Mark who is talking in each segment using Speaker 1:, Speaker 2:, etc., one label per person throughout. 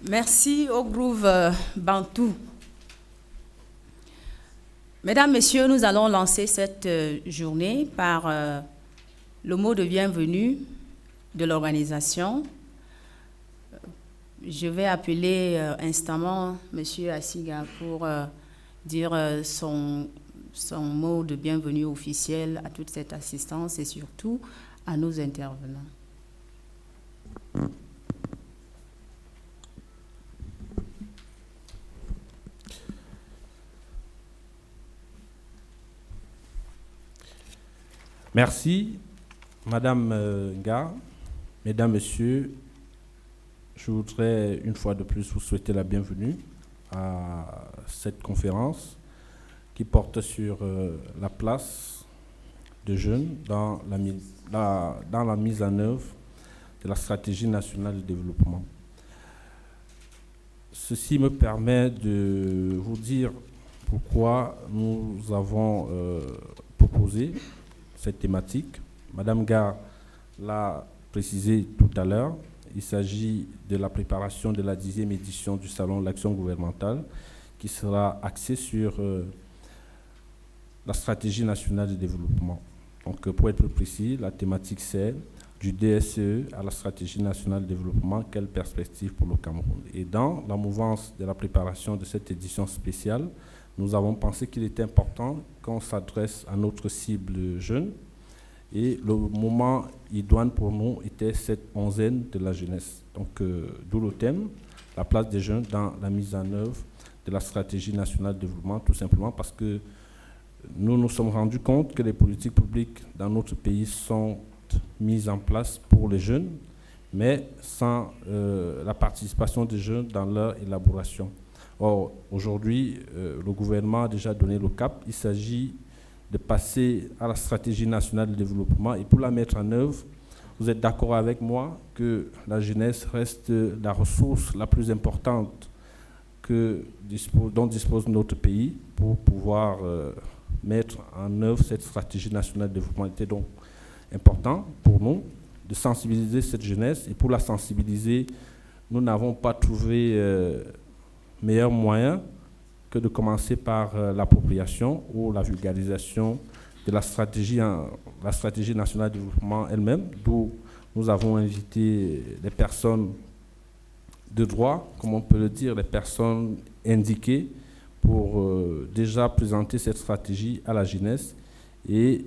Speaker 1: Merci au groove Bantou. Mesdames, Messieurs, nous allons lancer cette journée par le mot de bienvenue de l'organisation. Je vais appeler instamment M. Asiga pour dire son mot de bienvenue officiel à toute cette assistance et surtout à nos intervenants.
Speaker 2: Merci, Madame Nga, Mesdames, Messieurs, je voudrais une fois de plus vous souhaiter la bienvenue à cette conférence qui porte sur la place des jeunes dans la mise en œuvre de la stratégie nationale de développement. Ceci me permet de vous dire pourquoi nous avons proposé cette thématique. Madame Gare l'a précisé tout à l'heure, il s'agit de la préparation de la 10e édition du Salon de l'Action gouvernementale qui sera axée sur la stratégie nationale de développement. Donc, pour être plus précis, la thématique c'est du DSE à la stratégie nationale de développement, quelle perspective pour le Cameroun. Et dans la mouvance de la préparation de cette édition spéciale, nous avons pensé qu'il était important qu'on s'adresse à notre cible jeune. Et le moment idoine pour nous était cette onzaine de la jeunesse. Donc, d'où le thème, la place des jeunes dans la mise en œuvre de la stratégie nationale de développement, tout simplement parce que nous nous sommes rendus compte que les politiques publiques dans notre pays sont mises en place pour les jeunes, mais sans la participation des jeunes dans leur élaboration. Or, aujourd'hui, le gouvernement a déjà donné le cap. Il s'agit de passer à la stratégie nationale de développement et pour la mettre en œuvre, vous êtes d'accord avec moi que la jeunesse reste la ressource la plus importante dont dispose notre pays pour pouvoir mettre en œuvre cette stratégie nationale de développement. Il était donc important pour nous de sensibiliser cette jeunesse et pour la sensibiliser, nous n'avons pas trouvé meilleur moyen que de commencer par l'appropriation ou la vulgarisation de la stratégie nationale de développement elle-même, d'où nous avons invité les personnes de droit, comme on peut le dire, les personnes indiquées pour déjà présenter cette stratégie à la jeunesse et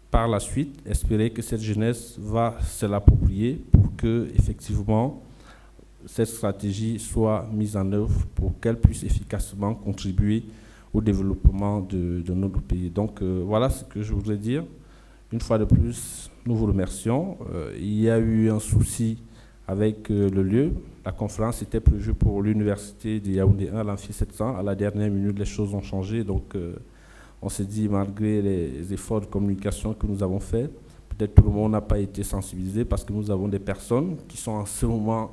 Speaker 2: par la suite espérer que cette jeunesse va se l'approprier pour que effectivement cette stratégie soit mise en œuvre pour qu'elle puisse efficacement contribuer au développement de notre pays. Donc voilà ce que je voudrais dire. Une fois de plus, nous vous remercions. Il y a eu un souci avec le lieu. La conférence était prévue pour l'université de Yaoundé 1 à l'Amphi 700. À la dernière minute, les choses ont changé. Donc on s'est dit, malgré les efforts de communication que nous avons faits, peut-être tout le monde n'a pas été sensibilisé parce que nous avons des personnes qui sont en ce moment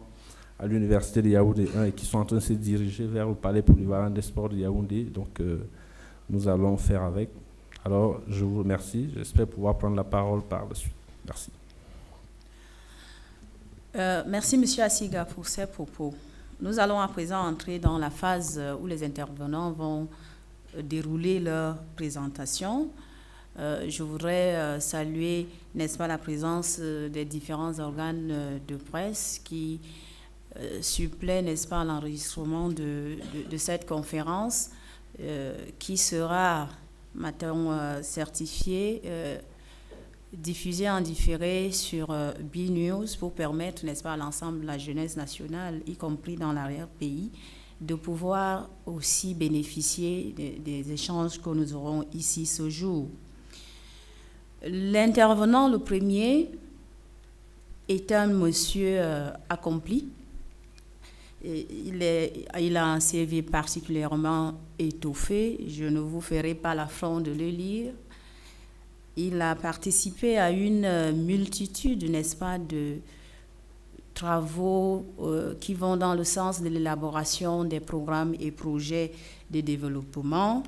Speaker 2: à l'université de Yaoundé 1 et qui sont en train de se diriger vers le palais polyvalent des sports de Yaoundé. Donc, nous allons faire avec. Alors, je vous remercie. J'espère pouvoir prendre la parole par la suite. Merci.
Speaker 1: Merci, M. Asiga, pour ces propos. Nous allons à présent entrer dans la phase où les intervenants vont dérouler leur présentation. Je voudrais saluer, n'est-ce pas, la présence des différents organes de presse qui supplée, n'est-ce pas, l'enregistrement de cette conférence qui sera, m'a-t-on certifié, diffusée en différé sur B-News pour permettre, n'est-ce pas, à l'ensemble de la jeunesse nationale, y compris dans l'arrière-pays, de pouvoir aussi bénéficier des échanges que nous aurons ici ce jour. L'intervenant, le premier, est un monsieur accompli. Il a un CV particulièrement étoffé, je ne vous ferai pas l'affront de le lire. Il a participé à une multitude, n'est-ce pas, de travaux qui vont dans le sens de l'élaboration des programmes et projets de développement.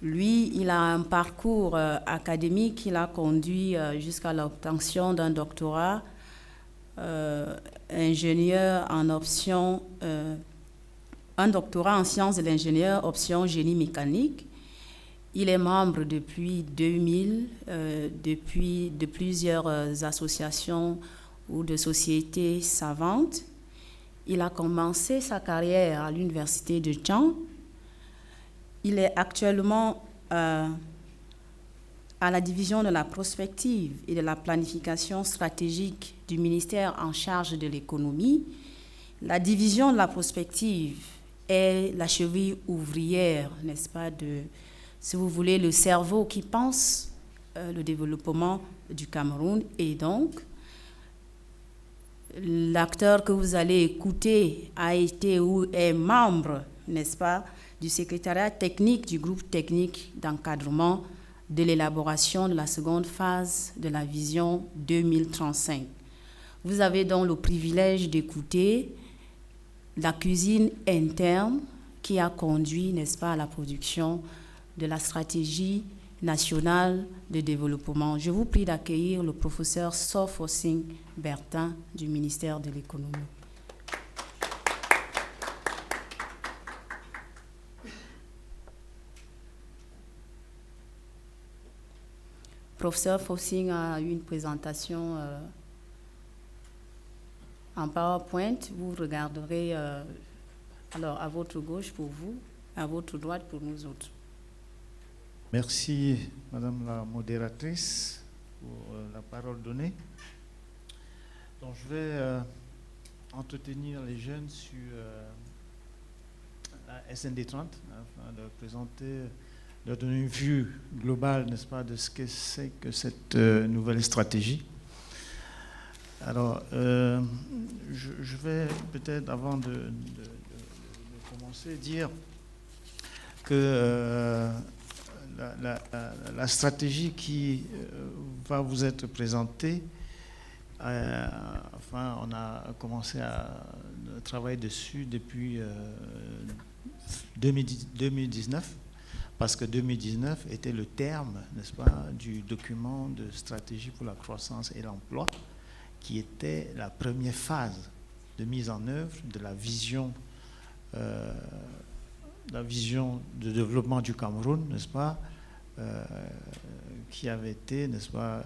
Speaker 1: Lui, il a un parcours académique qui l'a conduit jusqu'à l'obtention d'un doctorat ingénieur en option, un doctorat en sciences de l'ingénieur, option génie mécanique. Il est membre depuis 2000 de plusieurs associations ou de sociétés savantes. Il a commencé sa carrière à l'université de Caen. Il est actuellement à la division de la prospective et de la planification stratégique du ministère en charge de l'économie. La division de la prospective est la cheville ouvrière, n'est-ce pas, si vous voulez, le cerveau qui pense le développement du Cameroun. Et donc, l'acteur que vous allez écouter a été ou est membre, n'est-ce pas, du secrétariat technique du groupe technique d'encadrement de l'élaboration de la seconde phase de la vision 2035. Vous avez donc le privilège d'écouter la cuisine interne qui a conduit, n'est-ce pas, à la production de la stratégie nationale de développement. Je vous prie d'accueillir le professeur Soph-Osing Bertin du ministère de l'économie. Professeur Fossing a eu une présentation en PowerPoint. Vous regarderez alors à votre gauche pour vous, à votre droite pour nous autres.
Speaker 3: Merci, Madame la modératrice, pour la parole donnée. Donc, je vais entretenir les jeunes sur la SND 30, afin de présenter, de donner une vue globale, n'est-ce pas, de ce que c'est que cette nouvelle stratégie. Alors, je vais peut-être, avant de commencer, dire que la stratégie qui va vous être présentée, enfin, on a commencé à travailler dessus depuis 2019, parce que 2019 était le terme, n'est-ce pas, du document de stratégie pour la croissance et l'emploi, qui était la première phase de mise en œuvre de la vision de développement du Cameroun, n'est-ce pas, qui avait été, n'est-ce pas,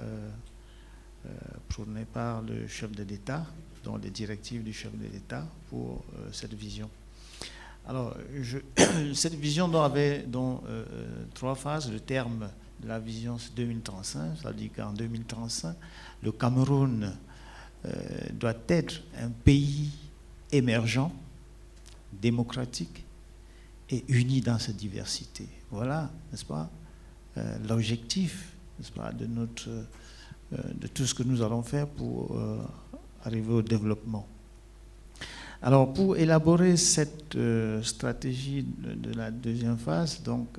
Speaker 3: prônée par le chef de l'État, dont les directives du chef de l'État pour cette vision. Alors, cette vision avait trois phases. Le terme de la vision, c'est 2035, c'est-à-dire qu'en 2035, le Cameroun doit être un pays émergent, démocratique et uni dans sa diversité. Voilà, n'est-ce pas, l'objectif, n'est-ce pas, de tout ce que nous allons faire pour arriver au développement. Alors, pour élaborer cette stratégie de la deuxième phase, donc,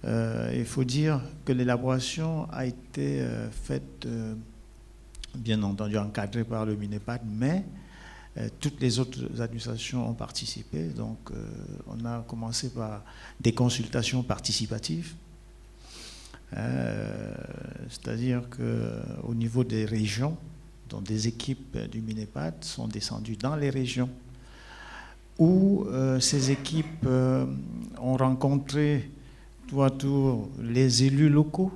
Speaker 3: il faut dire que l'élaboration a été faite, bien entendu, encadrée par le MINEPAD, mais toutes les autres administrations ont participé. Donc, on a commencé par des consultations participatives, c'est-à-dire qu'au niveau des régions, dont des équipes du MINEPAD sont descendues dans les régions, où ces équipes ont rencontré tour à tour les élus locaux,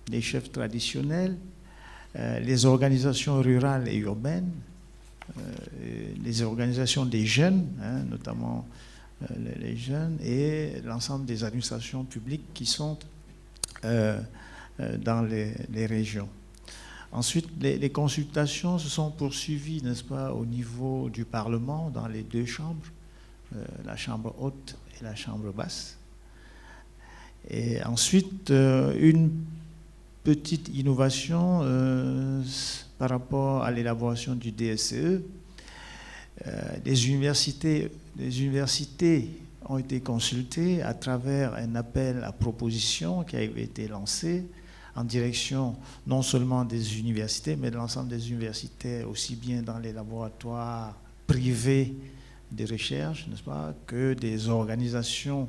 Speaker 3: les chefs traditionnels, les organisations rurales et urbaines, les organisations des jeunes, notamment les jeunes, et l'ensemble des administrations publiques qui sont dans les régions. Ensuite, les consultations se sont poursuivies, n'est-ce pas, au niveau du Parlement, dans les deux chambres, la chambre haute et la chambre basse. Et ensuite, une petite innovation par rapport à l'élaboration du DSCE. Les universités ont été consultées à travers un appel à propositions qui avait été lancé en direction non seulement des universités, mais de l'ensemble des universités, aussi bien dans les laboratoires privés de recherche, n'est-ce pas, que des organisations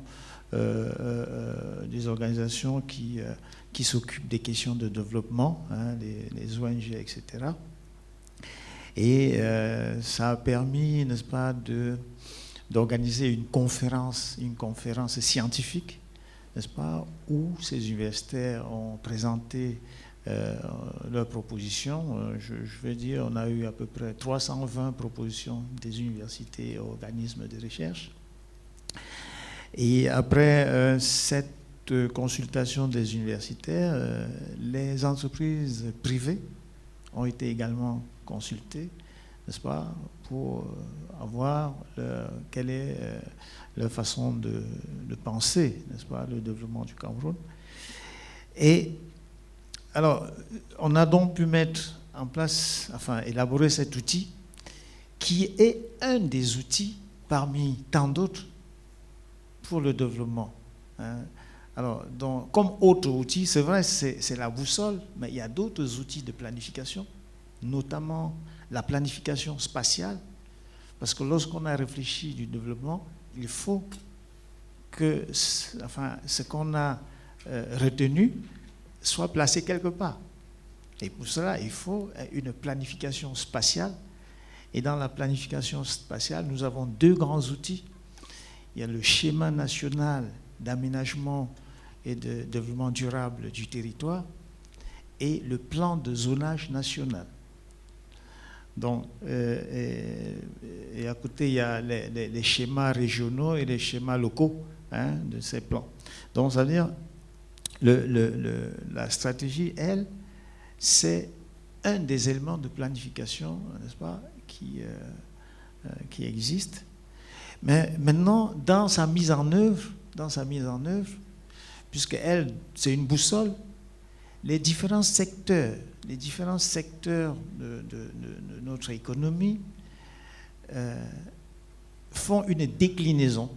Speaker 3: qui s'occupent des questions de développement, les ONG, etc. Et ça a permis, n'est-ce pas, d'organiser une conférence scientifique, n'est-ce pas, où ces universitaires ont présenté leurs propositions. Je vais dire, on a eu à peu près 320 propositions des universités et organismes de recherche. Et après cette consultation des universitaires, les entreprises privées ont été également consultées, n'est-ce pas, pour avoir quelle est leur façon de penser, n'est-ce pas, le développement du Cameroun. Et alors, on a donc pu mettre en place, enfin, élaborer cet outil qui est un des outils parmi tant d'autres pour le développement. Hein. Alors, donc, comme autre outil, c'est vrai, c'est la boussole, mais il y a d'autres outils de planification, notamment la planification spatiale, parce que lorsqu'on a réfléchi du développement, il faut que ce qu'on a retenu soit placé quelque part. Et pour cela, il faut une planification spatiale. Et dans la planification spatiale, nous avons deux grands outils. Il y a le schéma national d'aménagement et de développement durable du territoire et le plan de zonage national. Donc, et à côté, il y a les schémas régionaux et les schémas locaux, hein, de ces plans. Donc, ça veut dire la stratégie, elle, c'est un des éléments de planification, n'est-ce pas, qui existe. Mais maintenant, dans sa mise en œuvre, puisque elle, c'est une boussole, les différents secteurs de notre économie font une déclinaison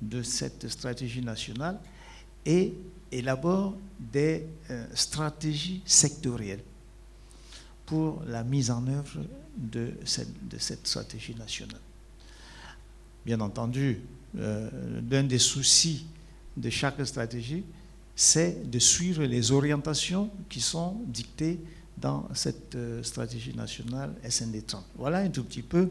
Speaker 3: de cette stratégie nationale et élaborent des stratégies sectorielles pour la mise en œuvre de cette stratégie nationale. Bien entendu, l'un des soucis de chaque stratégie, c'est de suivre les orientations qui sont dictées dans cette stratégie nationale SND30. Voilà un tout petit peu,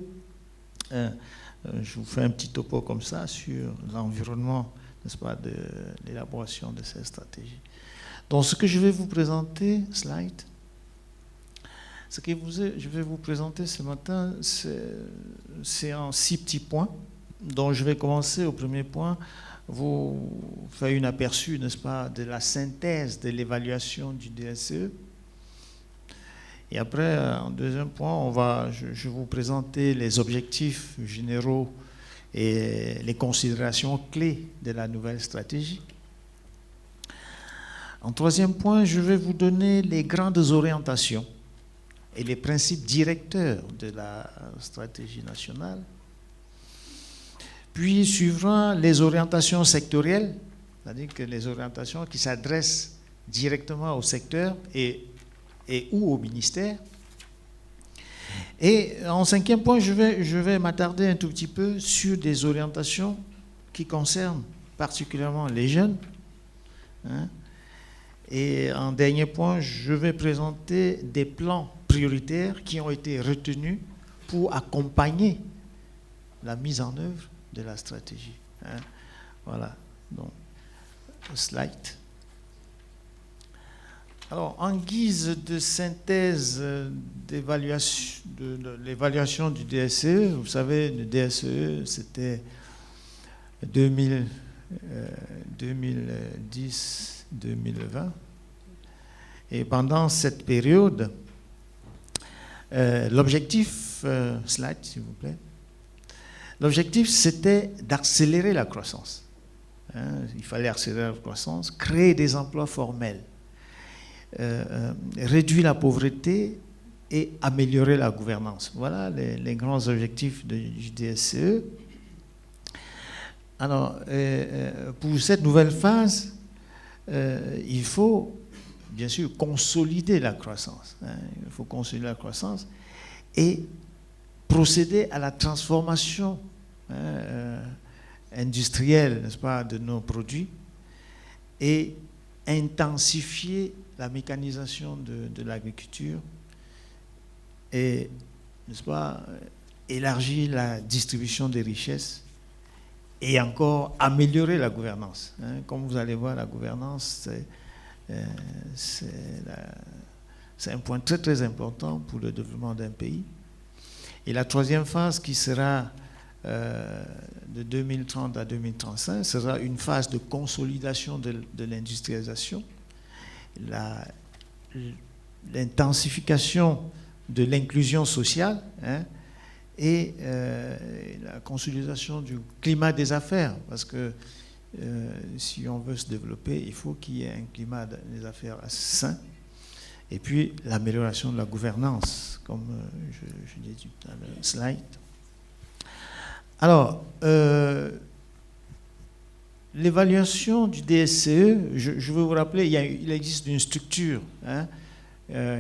Speaker 3: je vous fais un petit topo comme ça sur l'environnement, n'est-ce pas, de l'élaboration de cette stratégie. Donc ce que je vais vous présenter, ce que je vais vous présenter ce matin, c'est en 6 petits points. Donc je vais commencer au premier point, vous faire une aperçu, n'est-ce pas, de la synthèse de l'évaluation du DSE. Et après, en deuxième point, je vais vous présenter les objectifs généraux et les considérations clés de la nouvelle stratégie. En troisième point, je vais vous donner les grandes orientations et les principes directeurs de la stratégie nationale. Puis suivront les orientations sectorielles, c'est-à-dire que les orientations qui s'adressent directement au secteur et ou au ministère. Et en cinquième point, je vais m'attarder un tout petit peu sur des orientations qui concernent particulièrement les jeunes. Hein. Et en dernier point, je vais présenter des plans prioritaires qui ont été retenus pour accompagner la mise en œuvre de la stratégie. Hein. Voilà, donc, slide. Alors, en guise de synthèse d'évaluation, de l'évaluation du DSE, vous savez, le DSE, c'était 2010-2020. Et pendant cette période, l'objectif, slide s'il vous plaît, l'objectif c'était d'accélérer la croissance. Hein, il fallait accélérer la croissance, créer des emplois formels, réduire la pauvreté et améliorer la gouvernance. Voilà les grands objectifs du DSE. Alors, pour cette nouvelle phase, il faut bien sûr consolider la croissance. Hein, il faut consolider la croissance et procéder à la transformation industrielle, n'est-ce pas, de nos produits et intensifier la mécanisation de l'agriculture et, n'est-ce pas, élargir la distribution des richesses et encore améliorer la gouvernance. Comme vous allez voir, la gouvernance, c'est un point très très important pour le développement d'un pays. Et la troisième phase, qui sera de 2030 à 2035, sera une phase de consolidation de l'industrialisation, l'intensification de l'inclusion sociale, et la consolidation du climat des affaires, parce que si on veut se développer, il faut qu'il y ait un climat des affaires sain, et puis l'amélioration de la gouvernance, comme je l'ai dit dans le slide. Alors, l'évaluation du DSCE, je veux vous rappeler, il existe une structure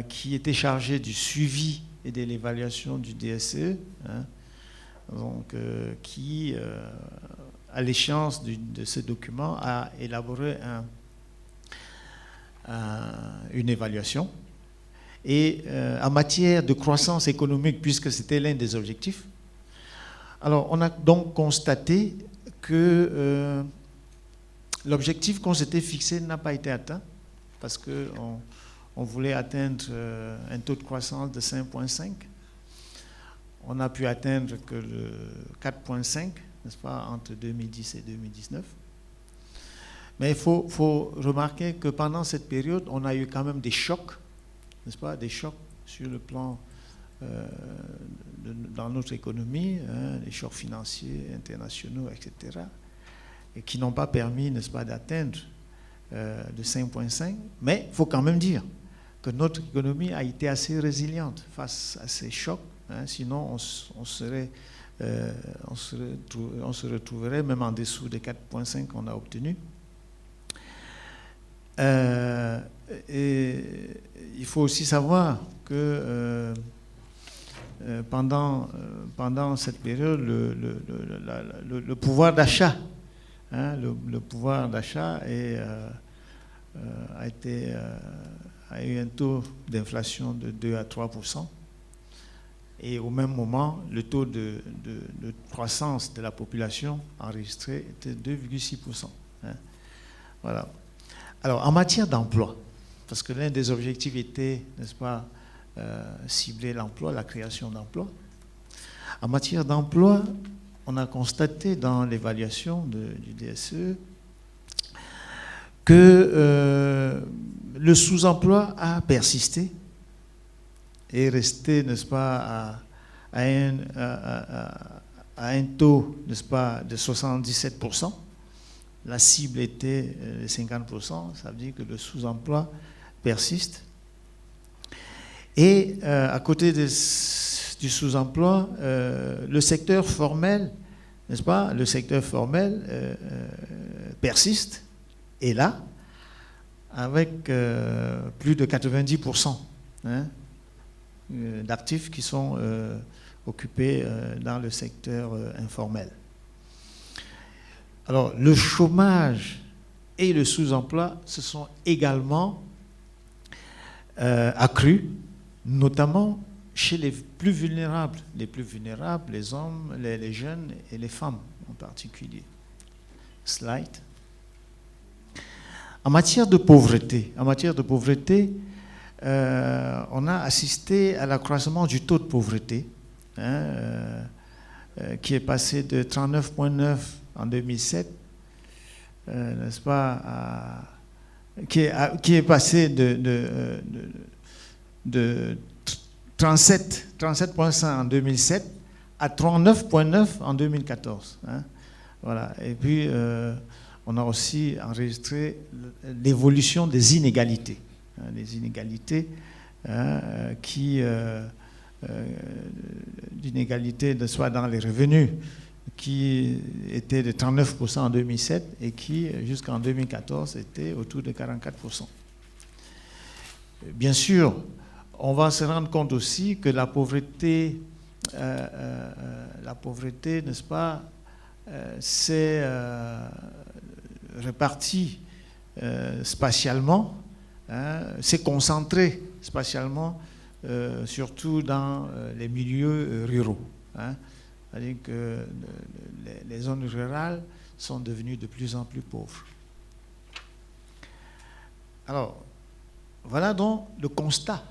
Speaker 3: qui était chargée du suivi et de l'évaluation du DSCE, donc, qui, à l'échéance de ce document, a élaboré une évaluation. Et en matière de croissance économique, puisque c'était l'un des objectifs, alors on a donc constaté que l'objectif qu'on s'était fixé n'a pas été atteint, parce qu'on voulait atteindre un taux de croissance de 5,5. On a pu atteindre que le 4,5, n'est-ce pas, entre 2010 et 2019. Mais il faut remarquer que pendant cette période, on a eu quand même des chocs, n'est-ce pas, des chocs sur le plan dans notre économie, des chocs financiers, internationaux, etc., et qui n'ont pas permis, n'est-ce pas, d'atteindre de 5,5. Mais il faut quand même dire que notre économie a été assez résiliente face à ces chocs, sinon on se retrouverait même en dessous des 4,5 qu'on a obtenus. Et il faut aussi savoir que pendant cette période, le pouvoir d'achat, le pouvoir d'achat a eu un taux d'inflation de 2 à 3%. Et au même moment, le taux de croissance de la population enregistré était 2,6%. Voilà. Alors, en matière d'emploi, parce que l'un des objectifs était, n'est-ce pas, cibler l'emploi, la création d'emplois. En matière d'emploi, on a constaté dans l'évaluation du DSE que le sous-emploi a persisté et est resté, n'est-ce pas, à un taux, n'est-ce pas, de 77%. La cible était de 50%, ça veut dire que le sous-emploi persiste. Et à côté du sous-emploi, le secteur formel, n'est-ce pas, le secteur formel persiste, et là, avec plus de 90% d'actifs qui sont occupés dans le secteur informel. Alors, le chômage et le sous-emploi se sont également accrus, notamment chez les plus vulnérables, les hommes, les jeunes et les femmes en particulier. Slide. En matière de pauvreté, on a assisté à l'accroissement du taux de pauvreté, qui est passé de 39,9 en 2007, n'est-ce pas, qui est passé de 37,5 en 2007 à 39,9 en 2014. Voilà. Et puis, on a aussi enregistré l'évolution des inégalités. Les inégalités d'inégalités, soit dans les revenus, qui était de 39% en 2007 et qui, jusqu'en 2014, était autour de 44%. Bien sûr, on va se rendre compte aussi que la pauvreté, n'est-ce pas, c'est réparti spatialement, c'est concentré spatialement surtout dans les milieux ruraux. Hein. C'est-à-dire que les zones rurales sont devenues de plus en plus pauvres. Alors, voilà donc le constat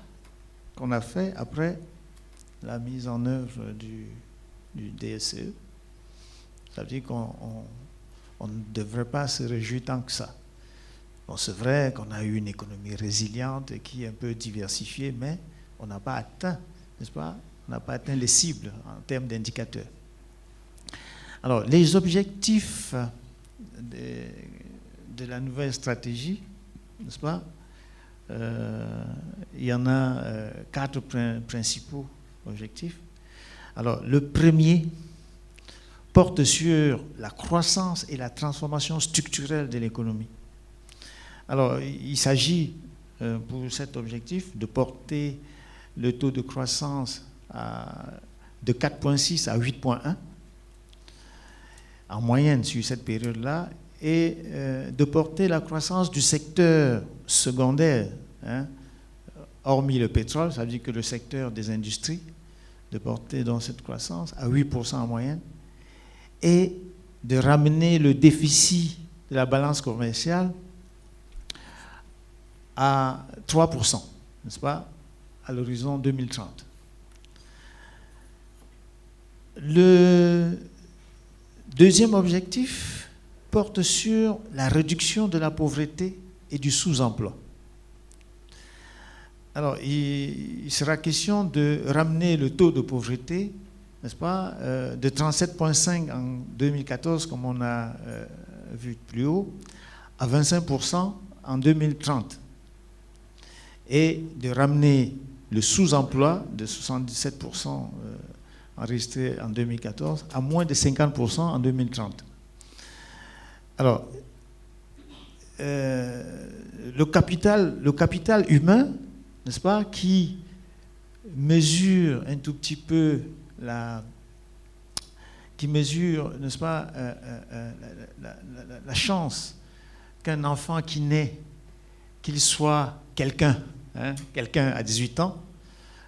Speaker 3: qu'on a fait après la mise en œuvre du DSCE. Ça veut dire qu'on ne devrait pas se réjouir tant que ça. Bon, c'est vrai qu'on a eu une économie résiliente et qui est un peu diversifiée, mais on n'a pas atteint, n'est-ce pas? On n'a pas atteint les cibles en termes d'indicateurs. Alors, les objectifs de la nouvelle stratégie, n'est-ce pas? Il y en a 4 principaux objectifs. Alors, le premier porte sur la croissance et la transformation structurelle de l'économie. Alors, il s'agit pour cet objectif de porter le taux de croissance de 4,6 à 8,1 en moyenne sur cette période-là, et de porter la croissance du secteur secondaire, hein, hormis le pétrole, ça veut dire que le secteur des industries, de porter donc cette croissance à 8% en moyenne, et de ramener le déficit de la balance commerciale à 3%, n'est-ce pas, à l'horizon 2030. Le deuxième objectif porte sur la réduction de la pauvreté et du sous-emploi. Alors, il sera question de ramener le taux de pauvreté, n'est-ce pas, de 37,5 en 2014, comme on a vu plus haut, à 25% en 2030. Et de ramener le sous-emploi de 77% enregistré en 2014 à moins de 50% en 2030. Alors, le capital humain, n'est-ce pas, qui mesure un tout petit peu n'est-ce pas, la chance qu'un enfant qui naît, qu'il soit quelqu'un, hein, quelqu'un à 18 ans,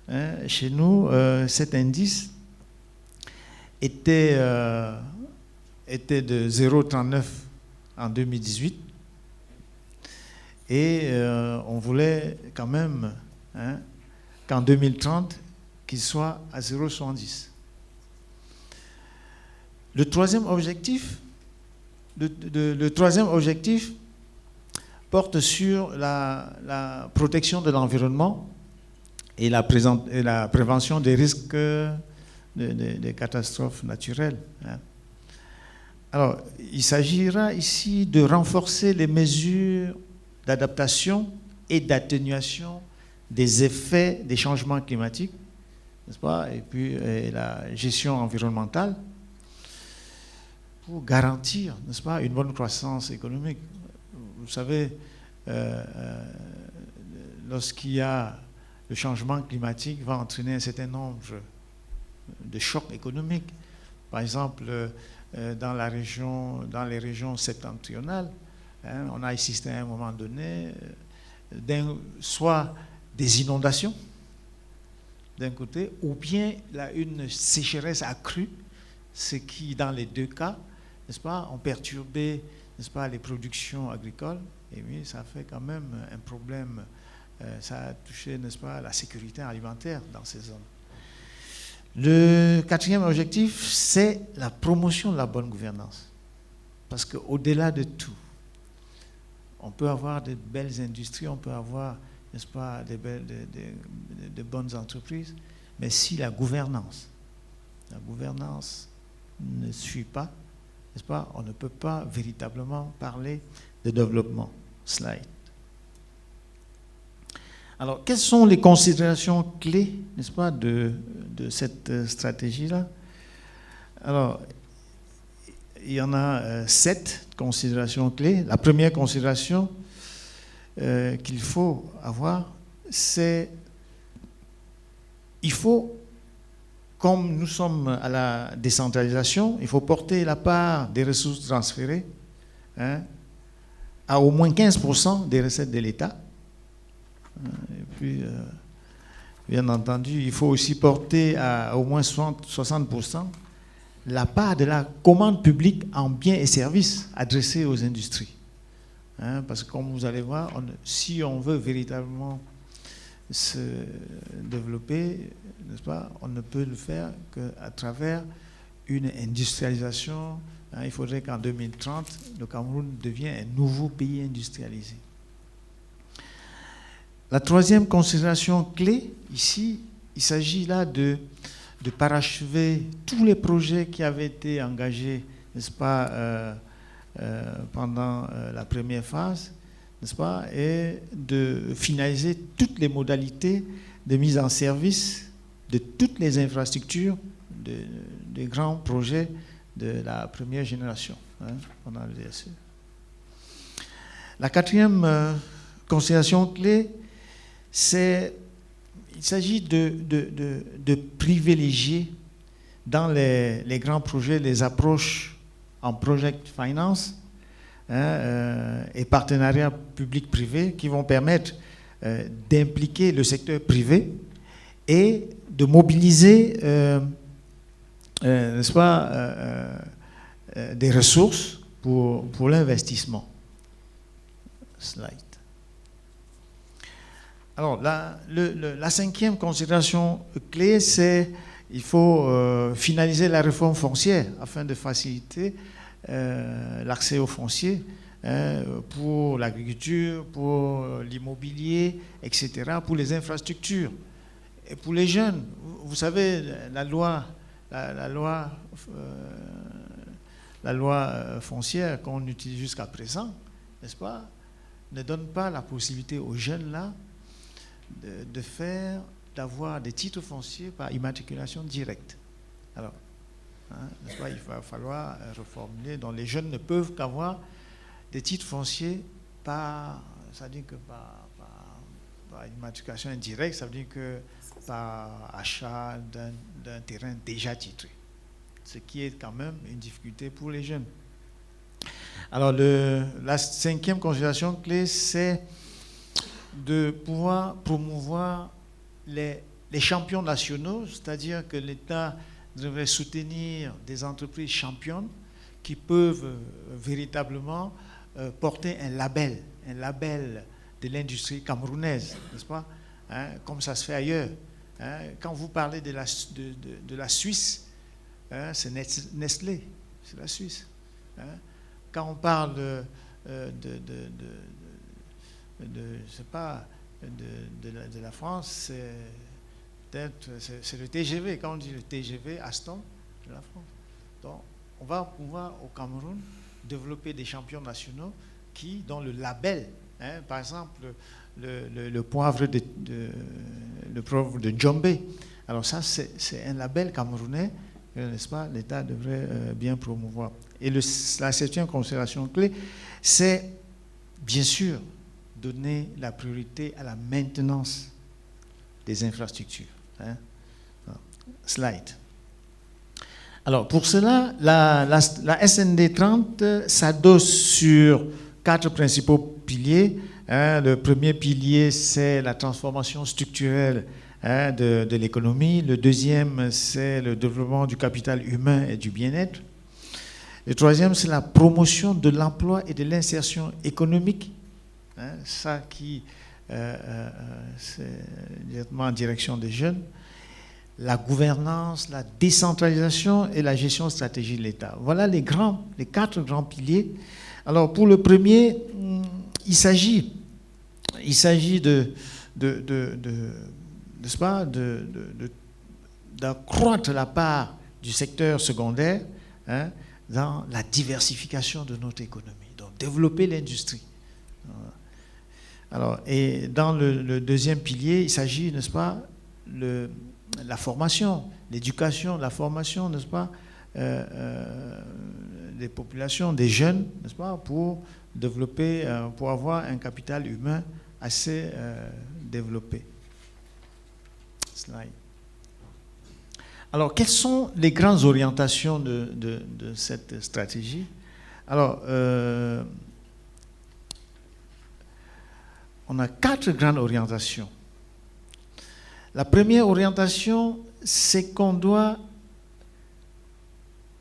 Speaker 3: hein, chez nous, cet indice était de 0,39 en 2018, et on voulait quand même, hein, qu'en 2030, qu'il soit à 0,70. Le troisième objectif porte sur la protection de l'environnement et la prévention des risques de catastrophes naturelles. Hein. Alors, il s'agira ici de renforcer les mesures d'adaptation et d'atténuation des effets des changements climatiques, n'est-ce pas, et puis la gestion environnementale pour garantir, n'est-ce pas, une bonne croissance économique. Vous savez, lorsqu'il y a le changement climatique va entraîner un certain nombre de chocs économiques. Par exemple, dans les régions septentrionales, hein, on a assisté à un moment donné soit des inondations d'un côté, ou bien une sécheresse accrue, ce qui, dans les deux cas, n'est-ce pas, ont perturbé, n'est-ce pas, les productions agricoles. Et oui, ça fait quand même un problème. Ça a touché, n'est-ce pas, la sécurité alimentaire dans ces zones. Le quatrième objectif, c'est la promotion de la bonne gouvernance. Parce qu'au-delà de tout, on peut avoir de belles industries, on peut avoir, n'est-ce pas, de bonnes entreprises, mais si la gouvernance ne suit pas, n'est-ce pas, on ne peut pas véritablement parler de développement. Slide. Alors, quelles sont les considérations clés, n'est-ce pas, de cette stratégie-là? Alors, il y en a 7 considérations clés. La première considération qu'il faut avoir, c'est il faut, comme nous sommes à la décentralisation, il faut porter la part des ressources transférées, hein, à au moins 15% des recettes de l'État. Et puis, bien entendu, il faut aussi porter à au moins 60% la part de la commande publique en biens et services adressés aux industries. Hein, parce que comme vous allez voir, si on veut véritablement se développer, n'est-ce pas, on ne peut le faire qu'à travers une industrialisation. Hein, il faudrait qu'en 2030, le Cameroun devienne un nouveau pays industrialisé. La troisième considération clé, ici, il s'agit là de parachever tous les projets qui avaient été engagés, n'est-ce pas, pendant la première phase, n'est-ce pas, et de finaliser toutes les modalités de mise en service de toutes les infrastructures des grands projets de la première génération, hein, pendant le DSE. La quatrième considération clé, il s'agit de privilégier dans les grands projets les approches en project finance, hein, et partenariats public-privé qui vont permettre d'impliquer le secteur privé et de mobiliser n'est-ce pas, des ressources pour l'investissement. Slide. Alors, la cinquième considération clé, c'est qu'il faut finaliser la réforme foncière afin de faciliter l'accès au foncier, hein, pour l'agriculture, pour l'immobilier, etc., pour les infrastructures. Et pour les jeunes, vous savez, la loi foncière qu'on utilise jusqu'à présent, n'est-ce pas, ne donne pas la possibilité aux jeunes là d'avoir des titres fonciers par immatriculation directe. Alors, hein, n'est-ce pas, il va falloir reformuler. Donc les jeunes ne peuvent qu'avoir des titres fonciers par, ça veut dire que par immatriculation indirecte, ça veut dire que par achat d'un terrain déjà titré, ce qui est quand même une difficulté pour les jeunes. Alors la cinquième considération clé, c'est de pouvoir promouvoir les champions nationaux, c'est-à-dire que l'État devrait soutenir des entreprises championnes qui peuvent véritablement porter un label de l'industrie camerounaise, n'est-ce pas, hein, comme ça se fait ailleurs. Hein, quand vous parlez de la Suisse, hein, c'est Nestlé, c'est la Suisse. Hein. Quand on parle je sais pas, de la France, c'est le TGV. Quand on dit le TGV, Aston, de la France. Donc, on va pouvoir au Cameroun développer des champions nationaux dont le label, hein, par exemple, le poivre de Djombe. Alors ça, c'est un label camerounais, n'est-ce pas, l'État devrait bien promouvoir. Et la septième considération clé, c'est bien sûr donner la priorité à la maintenance des infrastructures. Hein. Slide. Alors pour cela, la SND 30 s'adosse sur 4 principaux piliers. Hein. Le premier pilier, c'est la transformation structurelle, hein, de l'économie. Le deuxième, c'est le développement du capital humain et du bien-être. Le troisième, c'est la promotion de l'emploi et de l'insertion économique. Hein, ça qui, c'est directement en direction des jeunes. La gouvernance, la décentralisation et la gestion stratégique de l'État. Voilà les 4 grands piliers. Alors pour le premier, il s'agit n'est-ce pas, d'accroître la part du secteur secondaire, hein, dans la diversification de notre économie, donc développer l'industrie. Alors, et dans le deuxième pilier, il s'agit, n'est-ce pas, la formation, l'éducation, la formation, n'est-ce pas, des populations, des jeunes, n'est-ce pas, pour développer, pour avoir un capital humain assez développé. Slide. Alors, quelles sont les grandes orientations de cette stratégie? Alors, on a 4 grandes orientations. La première orientation, c'est qu'on doit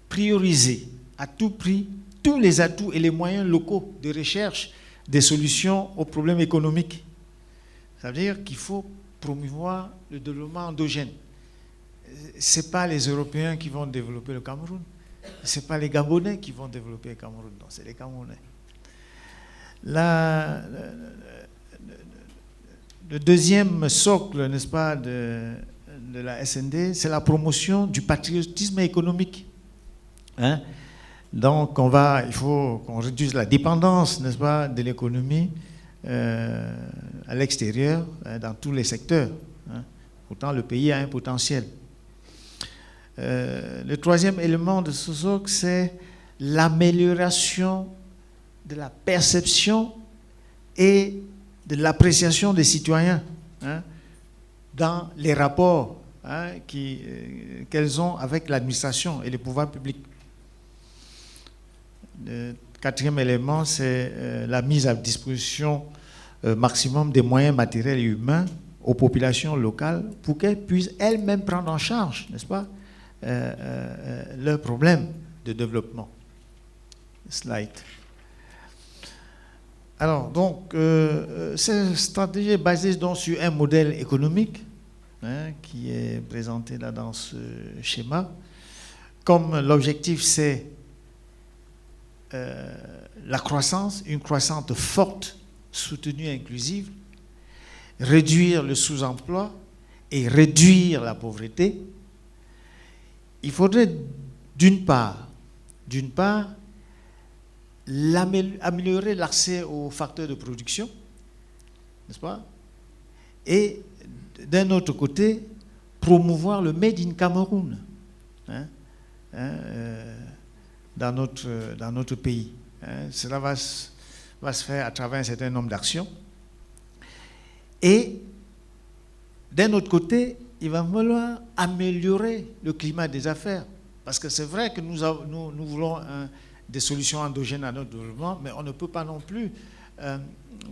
Speaker 3: prioriser à tout prix tous les atouts et les moyens locaux de recherche des solutions aux problèmes économiques. Ça veut dire qu'il faut promouvoir le développement endogène. Ce n'est pas les Européens qui vont développer le Cameroun, ce n'est pas les Gabonais qui vont développer le Cameroun, non, c'est les Camerounais. Le deuxième socle, n'est-ce pas, de la SND, c'est la promotion du patriotisme économique. Hein? Donc, il faut qu'on réduise la dépendance, n'est-ce pas, de l'économie à l'extérieur, dans tous les secteurs. Hein? Pourtant, le pays a un potentiel. Le troisième élément de ce socle, c'est l'amélioration de la perception et de l'appréciation des citoyens, hein, dans les rapports, hein, qu'elles ont avec l'administration et les pouvoirs publics. Le quatrième élément, c'est la mise à disposition maximum des moyens matériels et humains aux populations locales pour qu'elles puissent elles-mêmes prendre en charge, n'est-ce pas, leurs problèmes de développement. Slide. Alors, donc, cette stratégie est basée donc sur un modèle économique, hein, qui est présenté là dans ce schéma. Comme l'objectif, c'est la croissance, une croissance forte, soutenue et inclusive, réduire le sous-emploi et réduire la pauvreté. Il faudrait d'une part, améliorer l'accès aux facteurs de production, n'est-ce pas? Et d'un autre côté, promouvoir le Made in Cameroun, hein, dans notre pays. Hein. Cela va se faire à travers un certain nombre d'actions. Et d'un autre côté, il va falloir améliorer le climat des affaires. Parce que c'est vrai que nous voulons des solutions endogènes à notre développement, mais on ne peut pas non plus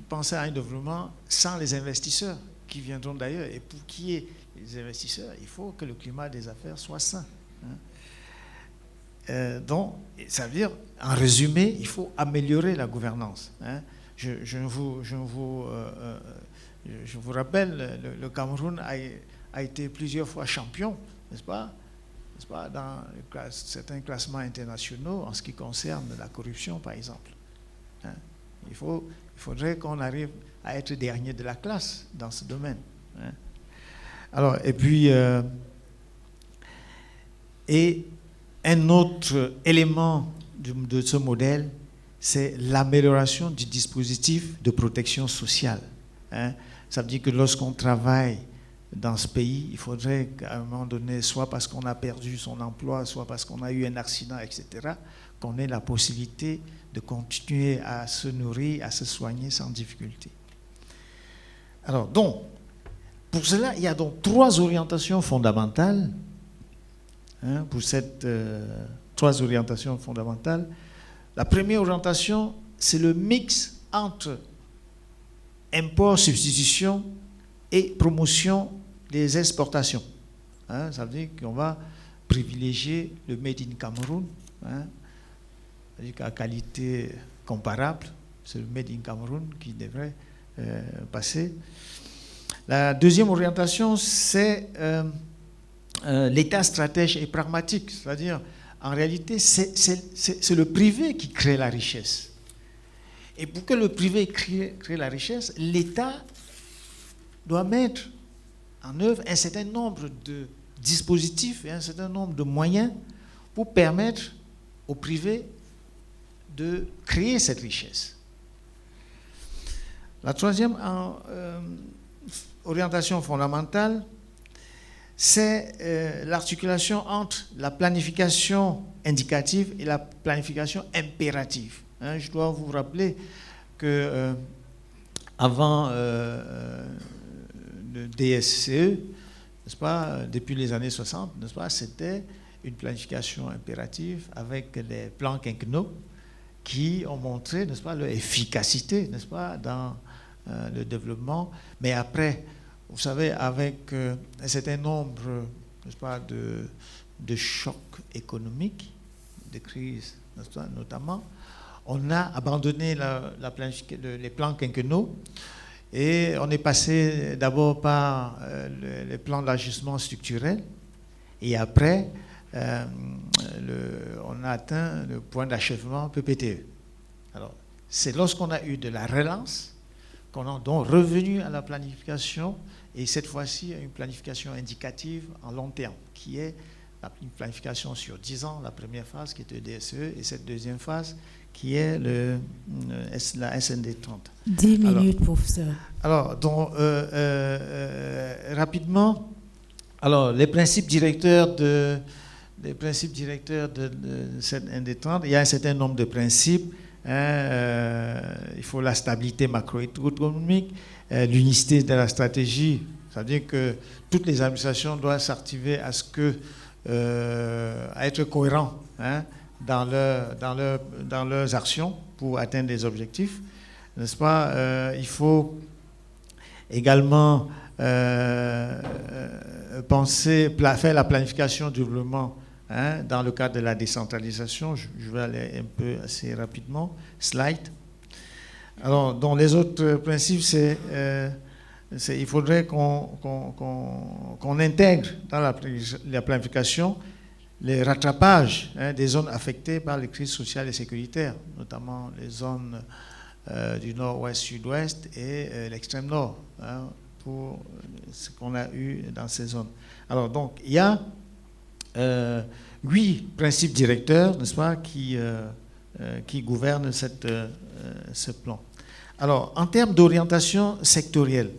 Speaker 3: penser à un développement sans les investisseurs qui viendront d'ailleurs. Et pour qu'il y ait les investisseurs, il faut que le climat des affaires soit sain. Hein. Donc, ça veut dire, en résumé, il faut améliorer la gouvernance. Hein. Je vous rappelle, le Cameroun a été plusieurs fois champion, n'est-ce pas, dans certains classements internationaux en ce qui concerne la corruption, par exemple. Hein. Il faudrait qu'on arrive à être dernier de la classe dans ce domaine. Hein. Alors, et puis, et un autre élément de ce modèle, c'est l'amélioration du dispositif de protection sociale. Hein. Ça veut dire que lorsqu'on travaille dans ce pays, il faudrait qu'à un moment donné, soit parce qu'on a perdu son emploi, soit parce qu'on a eu un accident, etc., qu'on ait la possibilité de continuer à se nourrir, à se soigner sans difficulté. Alors, donc, pour cela, il y a donc 3 orientations fondamentales. Hein, pour cette 3 orientations fondamentales. La première orientation, c'est le mix entre import, substitution et promotion des exportations. Hein, ça veut dire qu'on va privilégier le Made in Cameroun, hein, c'est-à-dire qu'à qualité comparable, c'est le Made in Cameroun qui devrait passer. La deuxième orientation, c'est l'État stratège et pragmatique, c'est-à-dire, en réalité, c'est le privé qui crée la richesse. Et pour que le privé crée la richesse, l'État doit mettre en œuvre un certain nombre de dispositifs et un certain nombre de moyens pour permettre au privé de créer cette richesse. La troisième orientation fondamentale, c'est l'articulation entre la planification indicative et la planification impérative. Hein, je dois vous rappeler que avant le DSCE, n'est-ce pas, depuis les années 60, n'est-ce pas, c'était une planification impérative avec les plans quinquennaux qui ont montré, n'est-ce pas, leur efficacité, n'est-ce pas, dans le développement. Mais après, vous savez, avec un certain nombre, n'est-ce pas, de chocs économiques, de crises, notamment, on a abandonné les plans quinquennaux et on est passé d'abord par les plans d'ajustement structurel et après, on a atteint le point d'achèvement PPTE. Alors, c'est lorsqu'on a eu de la relance qu'on est donc revenu à la planification et cette fois-ci une planification indicative en long terme qui est une planification sur 10 ans, la première phase qui est le DSE et cette deuxième phase qui est la SND 30.
Speaker 4: 10 minutes, professeur.
Speaker 3: Alors, donc, rapidement, alors, les principes directeurs de cette ND 30, il y a un certain nombre de principes. Il faut la stabilité macroéconomique, l'unicité de la stratégie. C'est-à-dire que toutes les administrations doivent s'activer à être cohérents dans leurs actions pour atteindre des objectifs, n'est-ce pas? Il faut également faire la planification du développement dans le cadre de la décentralisation. Je vais aller un peu assez rapidement. Slide. Alors, dans les autres principes, il faudrait qu'on intègre dans la planification les rattrapages des zones affectées par les crises sociales et sécuritaires, notamment les zones du nord-ouest, sud-ouest et l'extrême nord, pour ce qu'on a eu dans ces zones. Alors, donc, il y a 8 principes directeurs, n'est-ce pas, qui gouvernent ce plan. Alors, en termes d'orientation sectorielle,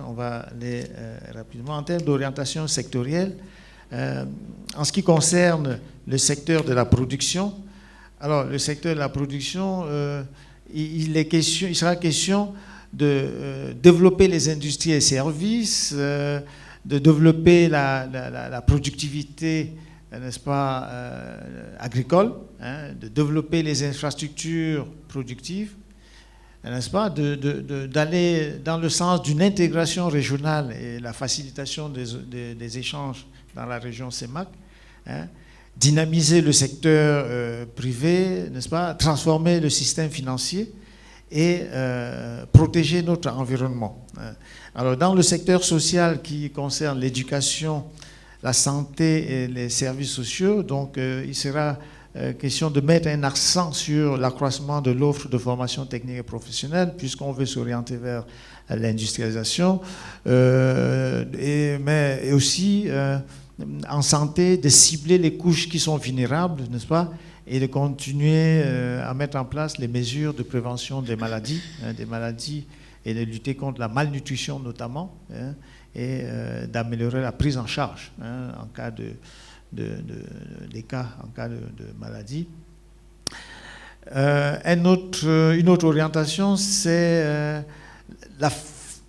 Speaker 3: on va aller rapidement. En termes d'orientation sectorielle, en ce qui concerne le secteur de la production, alors le secteur de la production, il sera question de développer les industries et services, de développer la productivité, n'est-ce pas, agricole, de développer les infrastructures productives, n'est-ce pas, d'aller dans le sens d'une intégration régionale et la facilitation des échanges dans la région CEMAC, dynamiser le secteur privé, n'est-ce pas, transformer le système financier et protéger notre environnement. Alors, dans le secteur social qui concerne l'éducation, la santé et les services sociaux, donc il sera question de mettre un accent sur l'accroissement de l'offre de formation technique et professionnelle, puisqu'on veut s'orienter vers l'industrialisation, mais aussi en santé, de cibler les couches qui sont vulnérables, n'est-ce pas, et de continuer à mettre en place les mesures de prévention des maladies et de lutter contre la malnutrition notamment, et d'améliorer la prise en charge en cas des cas en cas de maladie. Une autre orientation, c'est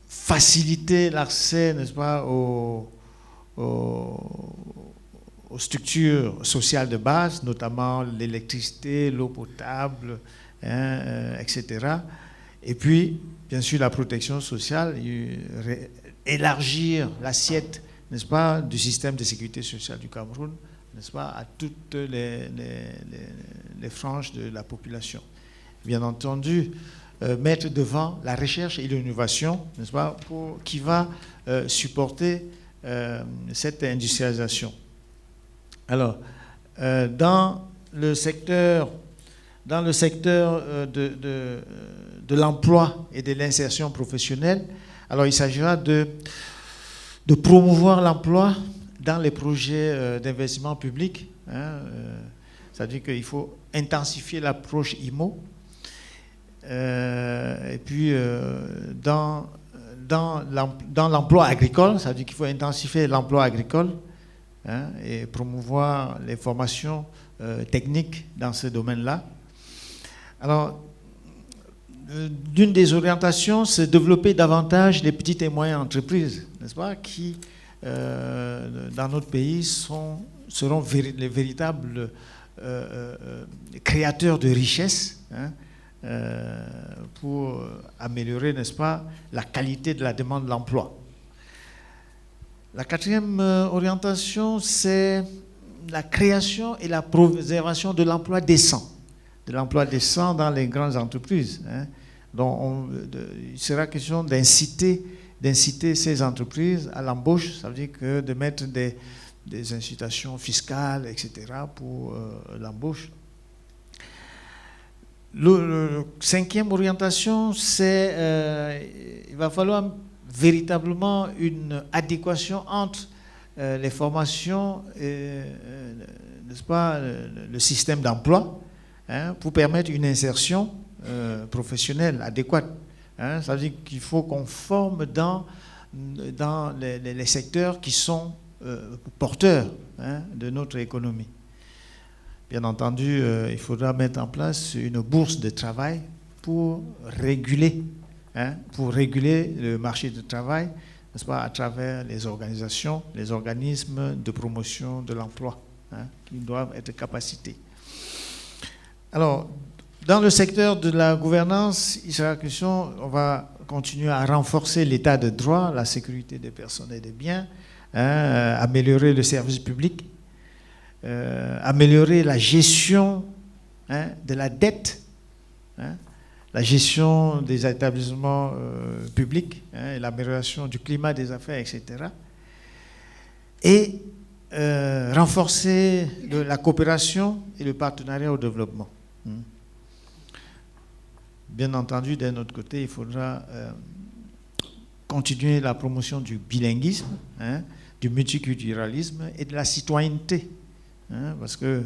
Speaker 3: faciliter l'accès, n'est-ce pas, aux structures sociales de base, notamment l'électricité, l'eau potable, etc. Et puis, bien sûr, la protection sociale, élargir l'assiette, n'est-ce pas, du système de sécurité sociale du Cameroun, n'est-ce pas, à toutes les franges de la population. Bien entendu, mettre devant la recherche et l'innovation, n'est-ce pas, qui va supporter cette industrialisation. Alors, dans le secteur de l'emploi et de l'insertion professionnelle, alors il s'agira de promouvoir l'emploi dans les projets d'investissement public. C'est-à-dire qu'il faut intensifier l'approche IMO. Et puis, dans l'emploi agricole, c'est-à-dire qu'il faut intensifier l'emploi agricole et promouvoir les formations techniques dans ce domaine-là. Alors, l'une des orientations, c'est développer davantage les petites et moyennes entreprises, n'est-ce pas, qui, dans notre pays, seront les véritables créateurs de richesses, pour améliorer, n'est-ce pas, la qualité de la demande de l'emploi. La quatrième orientation, c'est la création et la préservation de l'emploi décent. De l'emploi décent dans les grandes entreprises. Hein. Donc, il sera question d'inciter ces entreprises à l'embauche, ça veut dire que de mettre des incitations fiscales, etc., pour l'embauche. La cinquième orientation, c'est il va falloir véritablement une adéquation entre les formations et n'est-ce pas, le système d'emploi, hein, pour permettre une insertion professionnelle adéquate. Hein. Ça veut dire qu'il faut qu'on forme dans les secteurs qui sont porteurs, hein, de notre économie. Bien entendu, il faudra mettre en place une bourse de travail pour réguler le marché du travail, n'est-ce pas, à travers les organisations, les organismes de promotion de l'emploi, hein, qui doivent être capacités. Alors, dans le secteur de la gouvernance, il sera question, on va continuer à renforcer l'état de droit, la sécurité des personnes et des biens, hein, améliorer le service public, améliorer la gestion, hein, de la dette, hein, la gestion des établissements publics, hein, et l'amélioration du climat des affaires, etc. Et renforcer la coopération et le partenariat au développement. Bien entendu, d'un autre côté, il faudra continuer la promotion du bilinguisme, hein, du multiculturalisme et de la citoyenneté, hein, parce que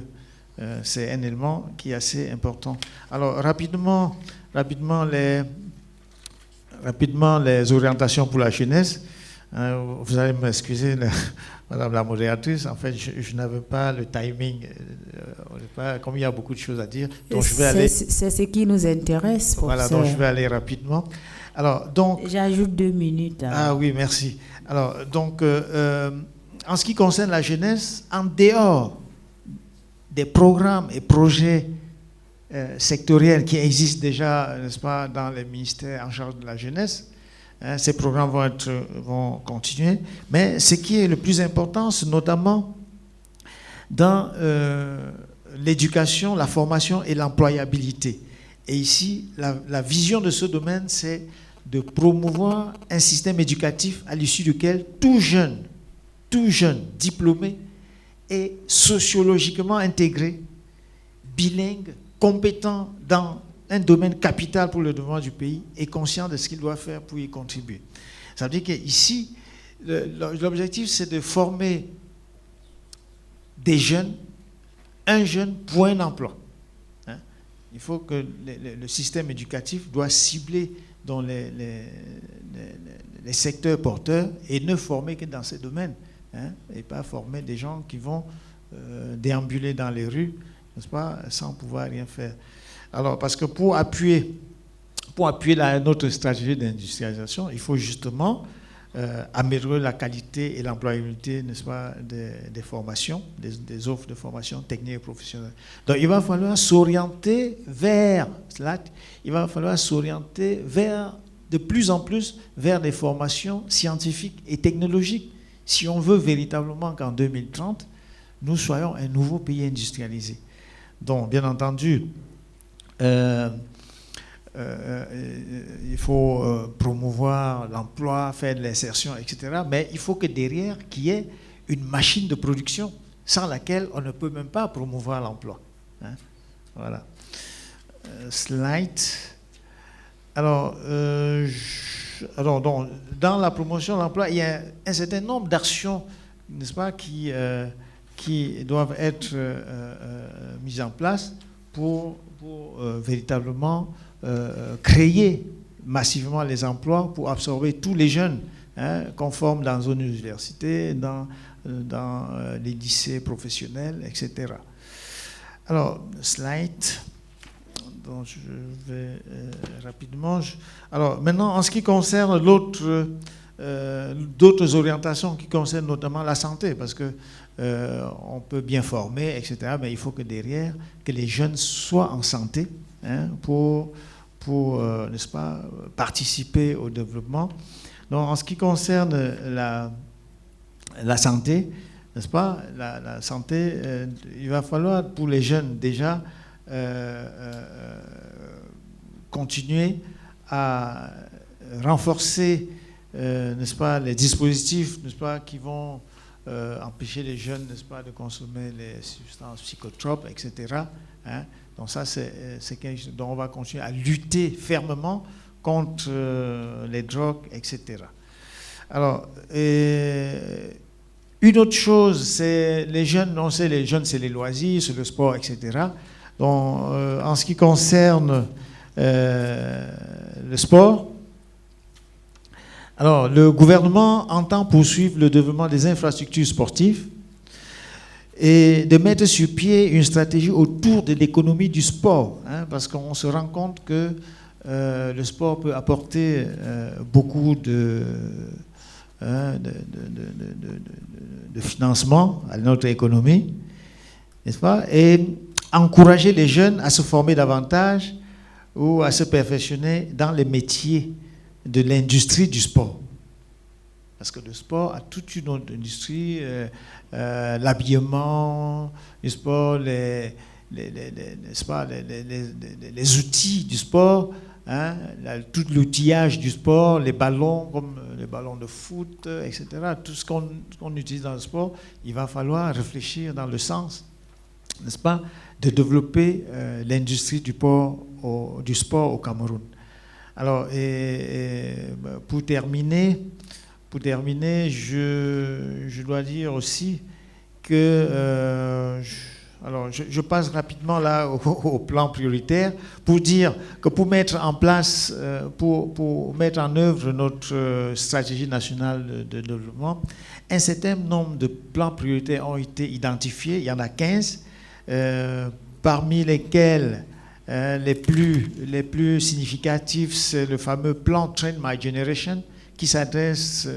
Speaker 3: c'est un élément qui est assez important. Alors, rapidement les orientations pour la jeunesse. Vous allez m'excuser, Madame la modératrice, en fait, je n'avais pas le timing, comme il y a beaucoup de choses à dire, donc je vais aller...
Speaker 4: C'est ce qui nous intéresse.
Speaker 3: Voilà, donc je vais aller rapidement. Alors, donc...
Speaker 4: J'ajoute 2 minutes. Alors.
Speaker 3: Ah oui, merci. Alors, donc, en ce qui concerne la jeunesse, en dehors des programmes et projets sectoriels qui existent déjà, n'est-ce pas, dans les ministères en charge de la jeunesse, hein, ces programmes vont continuer. Mais ce qui est le plus important, c'est notamment dans l'éducation, la formation et l'employabilité. Et ici, la vision de ce domaine, c'est de promouvoir un système éducatif à l'issue duquel tout jeune diplômé est sociologiquement intégré, bilingue, compétent dans un domaine capital pour le développement du pays et conscient de ce qu'il doit faire pour y contribuer. Ça veut dire qu'ici, l'objectif, c'est de former des jeunes, un jeune pour un emploi. Hein? Il faut que le système éducatif doit cibler dans les secteurs porteurs et ne former que dans ces domaines, hein, et pas former des gens qui vont déambuler dans les rues, n'est-ce pas, sans pouvoir rien faire. Alors, parce que pour appuyer notre stratégie d'industrialisation, il faut justement améliorer la qualité et l'employabilité, n'est-ce pas, des formations, des offres de formation technique et professionnelle. Donc, il va falloir s'orienter de plus en plus vers des formations scientifiques et technologiques, si on veut véritablement qu'en 2030, nous soyons un nouveau pays industrialisé. Donc, bien entendu, il faut promouvoir l'emploi, faire de l'insertion, etc. Mais il faut que derrière, qu'il y ait une machine de production sans laquelle on ne peut même pas promouvoir l'emploi. Hein? Voilà. Slide. Alors, donc, dans la promotion de l'emploi, il y a un certain nombre d'actions, n'est-ce pas, qui doivent être mises en place pour véritablement créer massivement les emplois, pour absorber tous les jeunes, hein, qu'on forme dans les universités, dans les lycées professionnels, etc. Alors, slide. Donc, je vais rapidement. Alors, maintenant, en ce qui concerne d'autres orientations qui concernent notamment la santé, parce que on peut bien former, etc., mais il faut que derrière, que les jeunes soient en santé, hein, pour n'est-ce pas, participer au développement. Donc, en ce qui concerne la santé, n'est-ce pas? La santé, il va falloir pour les jeunes déjà continuer à renforcer, n'est-ce pas, les dispositifs, n'est-ce pas, qui vont empêcher les jeunes, n'est-ce pas, de consommer les substances psychotropes, etc. Hein? Donc ça, c'est quelque chose dont on va continuer à lutter fermement contre les drogues, etc. Alors, une autre chose, c'est les jeunes, on sait les jeunes, c'est les loisirs, c'est le sport, etc. Donc, en ce qui concerne le sport, alors, le gouvernement entend poursuivre le développement des infrastructures sportives et de mettre sur pied une stratégie autour de l'économie du sport, hein, parce qu'on se rend compte que le sport peut apporter beaucoup de financement à notre économie, n'est-ce pas, et encourager les jeunes à se former davantage ou à se perfectionner dans les métiers de l'industrie du sport. Parce que le sport a toute une autre industrie, l'habillement, le sport, les outils du sport, hein, tout l'outillage du sport, les ballons, comme les ballons de foot, etc. Tout ce qu'on utilise dans le sport, il va falloir réfléchir dans le sens, n'est-ce pas, de développer l'industrie du sport au Cameroun. Alors, pour terminer, je dois dire aussi que je passe rapidement là au plan prioritaire pour dire que pour mettre en place, pour mettre en œuvre notre stratégie nationale de développement, un certain nombre de plans prioritaires ont été identifiés. Il y en a 15, parmi lesquels les plus significatifs, c'est le fameux plan Train My Generation qui s'adresse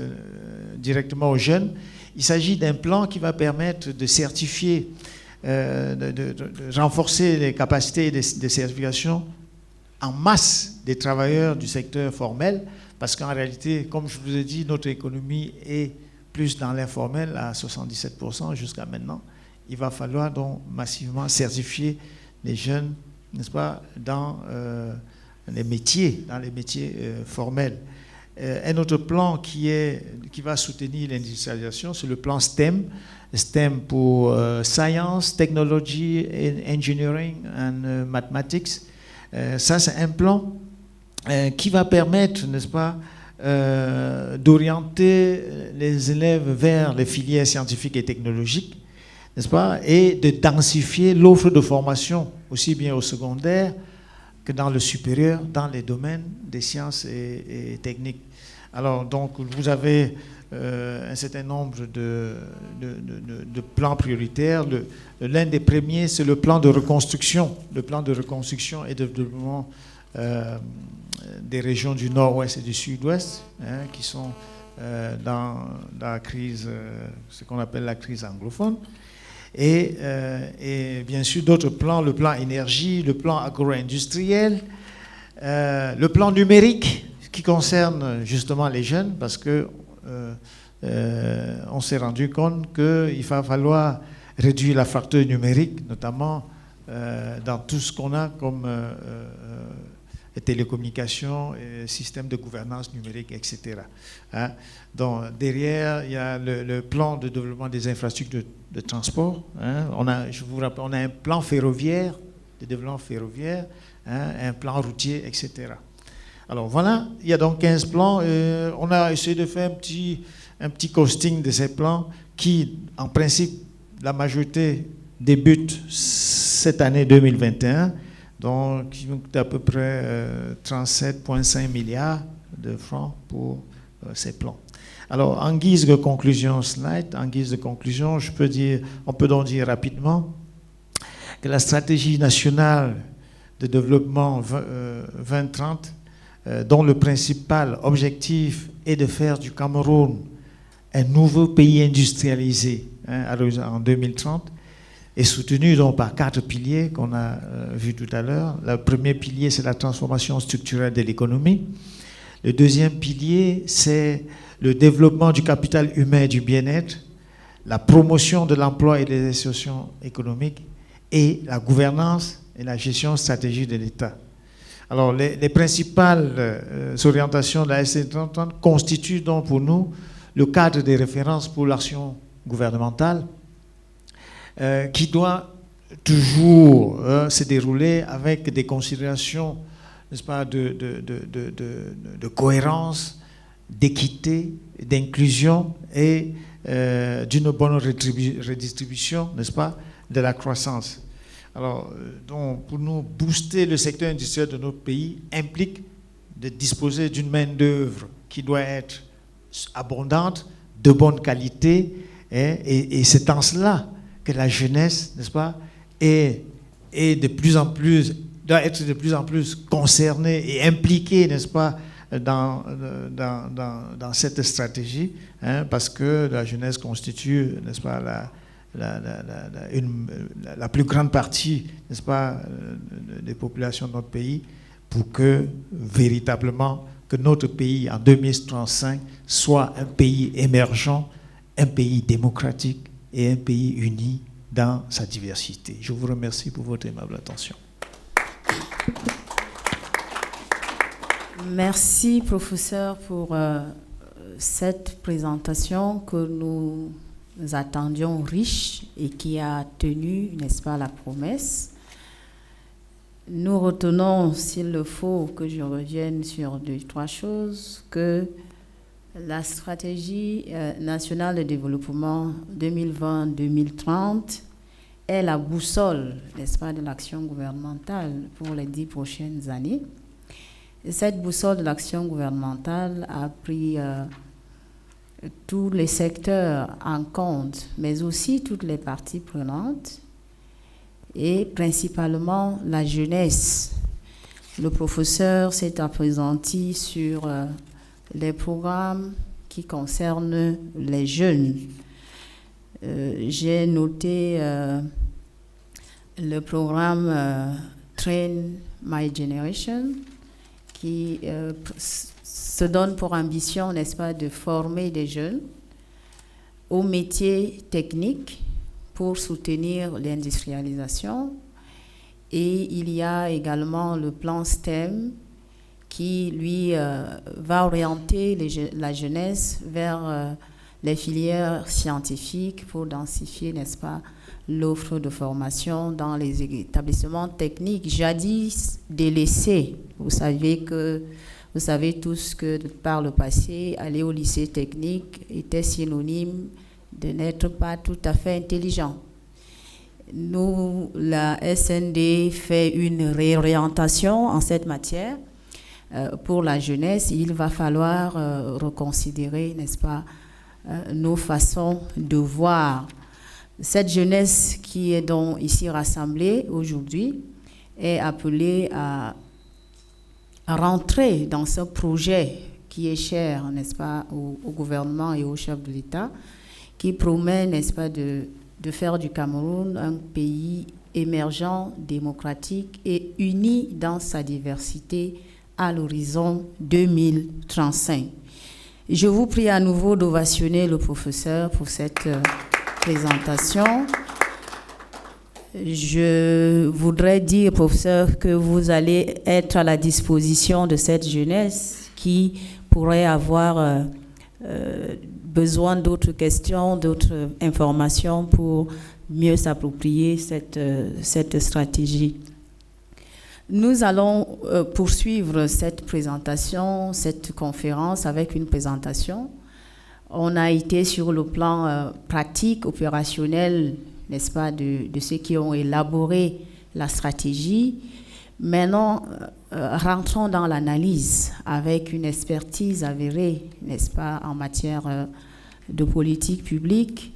Speaker 3: directement aux jeunes. Il s'agit d'un plan qui va permettre de certifier, de renforcer les capacités de certification en masse des travailleurs du secteur formel, parce qu'en réalité, comme je vous ai dit, notre économie est plus dans l'informel à 77% jusqu'à maintenant. Il va falloir donc massivement certifier les jeunes, n'est-ce pas, dans les métiers formels. Un autre plan qui va soutenir l'industrialisation, c'est le plan STEM. STEM pour Science, Technology, Engineering and Mathematics. Ça, c'est un plan qui va permettre, n'est-ce pas, d'orienter les élèves vers les filières scientifiques et technologiques, n'est-ce pas, et de densifier l'offre de formation, aussi bien au secondaire que dans le supérieur, dans les domaines des sciences et techniques. Alors, donc, vous avez un certain nombre de plans prioritaires. L'un des premiers, c'est le plan de reconstruction et de développement des régions du nord-ouest et du sud-ouest, hein, qui sont dans la crise, ce qu'on appelle la crise anglophone. Et bien sûr d'autres plans, le plan énergie, le plan agro-industriel, le plan numérique qui concerne justement les jeunes, parce que on s'est rendu compte qu'il va falloir réduire la fracture numérique, notamment dans tout ce qu'on a comme télécommunications, systèmes de gouvernance numérique, etc. Hein? Donc, derrière, il y a le plan de développement des infrastructures de transport. Hein? Je vous rappelle, on a un plan ferroviaire, de développement ferroviaire, hein? Un plan routier, etc. Alors voilà, il y a donc 15 plans. On a essayé de faire un petit costing de ces plans qui, en principe, la majorité débute cette année 2021. Donc, il coûte à peu près 37,5 milliards de francs pour ces plans. Alors, en guise de conclusion, on peut donc dire rapidement que la stratégie nationale de développement 2030, dont le principal objectif est de faire du Cameroun un nouveau pays industrialisé, hein, en 2030, est soutenu donc par 4 piliers qu'on a vus tout à l'heure. Le premier pilier, c'est la transformation structurelle de l'économie. Le deuxième pilier, c'est le développement du capital humain et du bien-être. la promotion de l'emploi et des institutions économiques et la gouvernance et la gestion stratégique de l'État. Alors, les principales orientations de la SC 30 constituent donc pour nous le cadre des références pour l'action gouvernementale qui doit toujours se dérouler avec des considérations, n'est-ce pas, de cohérence, d'équité, d'inclusion et d'une bonne redistribution, n'est-ce pas, de la croissance. Alors, donc, pour nous, booster le secteur industriel de notre pays implique de disposer d'une main-d'œuvre qui doit être abondante, de bonne qualité, et c'est en cela que la jeunesse, n'est-ce pas, doit être de plus en plus concernée et impliquée, n'est-ce pas, dans cette stratégie, parce que la jeunesse constitue, n'est-ce pas, la plus grande partie, n'est-ce pas, des populations de notre pays, pour que véritablement que notre pays en 2035 soit un pays émergent, un pays démocratique et un pays uni dans sa diversité. Je vous remercie pour votre aimable attention.
Speaker 1: Merci, professeur, pour cette présentation que nous attendions riche et qui a tenu, n'est-ce pas, la promesse. Nous retenons, s'il le faut, que je revienne sur 2-3 choses, que la stratégie nationale de développement 2020-2030 est la boussole, n'est-ce pas, de l'action gouvernementale pour les 10 prochaines années. Et cette boussole de l'action gouvernementale a pris tous les secteurs en compte, mais aussi toutes les parties prenantes, et principalement la jeunesse. Le professeur s'est appesanti sur les programmes qui concernent les jeunes. J'ai noté le programme Train My Generation, qui se donne pour ambition, n'est-ce pas, de former des jeunes aux métiers techniques pour soutenir l'industrialisation. Et il y a également le plan STEM qui, lui, va orienter la jeunesse vers les filières scientifiques pour densifier, n'est-ce pas, l'offre de formation dans les établissements techniques jadis délaissés. Vous savez tous que par le passé, aller au lycée technique était synonyme de n'être pas tout à fait intelligent. Nous, la SND fait une réorientation en cette matière. Pour la jeunesse, il va falloir reconsidérer, n'est-ce pas, nos façons de voir. Cette jeunesse qui est donc ici rassemblée aujourd'hui est appelée à rentrer dans ce projet qui est cher, n'est-ce pas, au gouvernement et au chef de l'État, qui promet, n'est-ce pas, de faire du Cameroun un pays émergent, démocratique et uni dans sa diversité à l'horizon 2035. Je vous prie à nouveau d'ovationner le professeur pour cette présentation. Je voudrais dire, professeur, que vous allez être à la disposition de cette jeunesse qui pourrait avoir besoin d'autres questions, d'autres informations pour mieux s'approprier cette stratégie. Nous allons poursuivre cette présentation, cette conférence avec une présentation. On a été sur le plan pratique, opérationnel, n'est-ce pas, de ceux qui ont élaboré la stratégie. Maintenant, rentrons dans l'analyse avec une expertise avérée, n'est-ce pas, en matière de politique publique,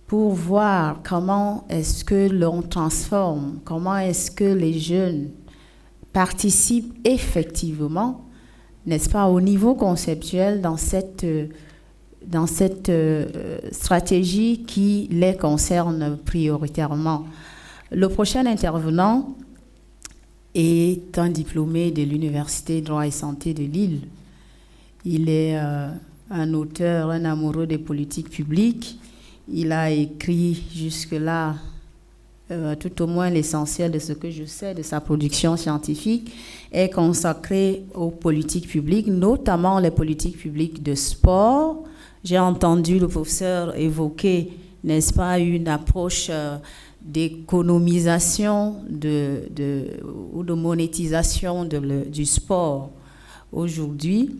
Speaker 1: pour voir comment est-ce que l'on transforme, comment est-ce que les jeunes participent effectivement, n'est-ce pas, au niveau conceptuel dans cette stratégie qui les concerne prioritairement. Le prochain intervenant est un diplômé de l'Université Droit et Santé de Lille. Il est un auteur, un amoureux des politiques publiques. Il a écrit jusque-là tout au moins l'essentiel de ce que je sais de sa production scientifique est consacré aux politiques publiques, notamment les politiques publiques de sport. J'ai entendu le professeur évoquer, n'est-ce pas, une approche d'économisation ou de monétisation du sport aujourd'hui.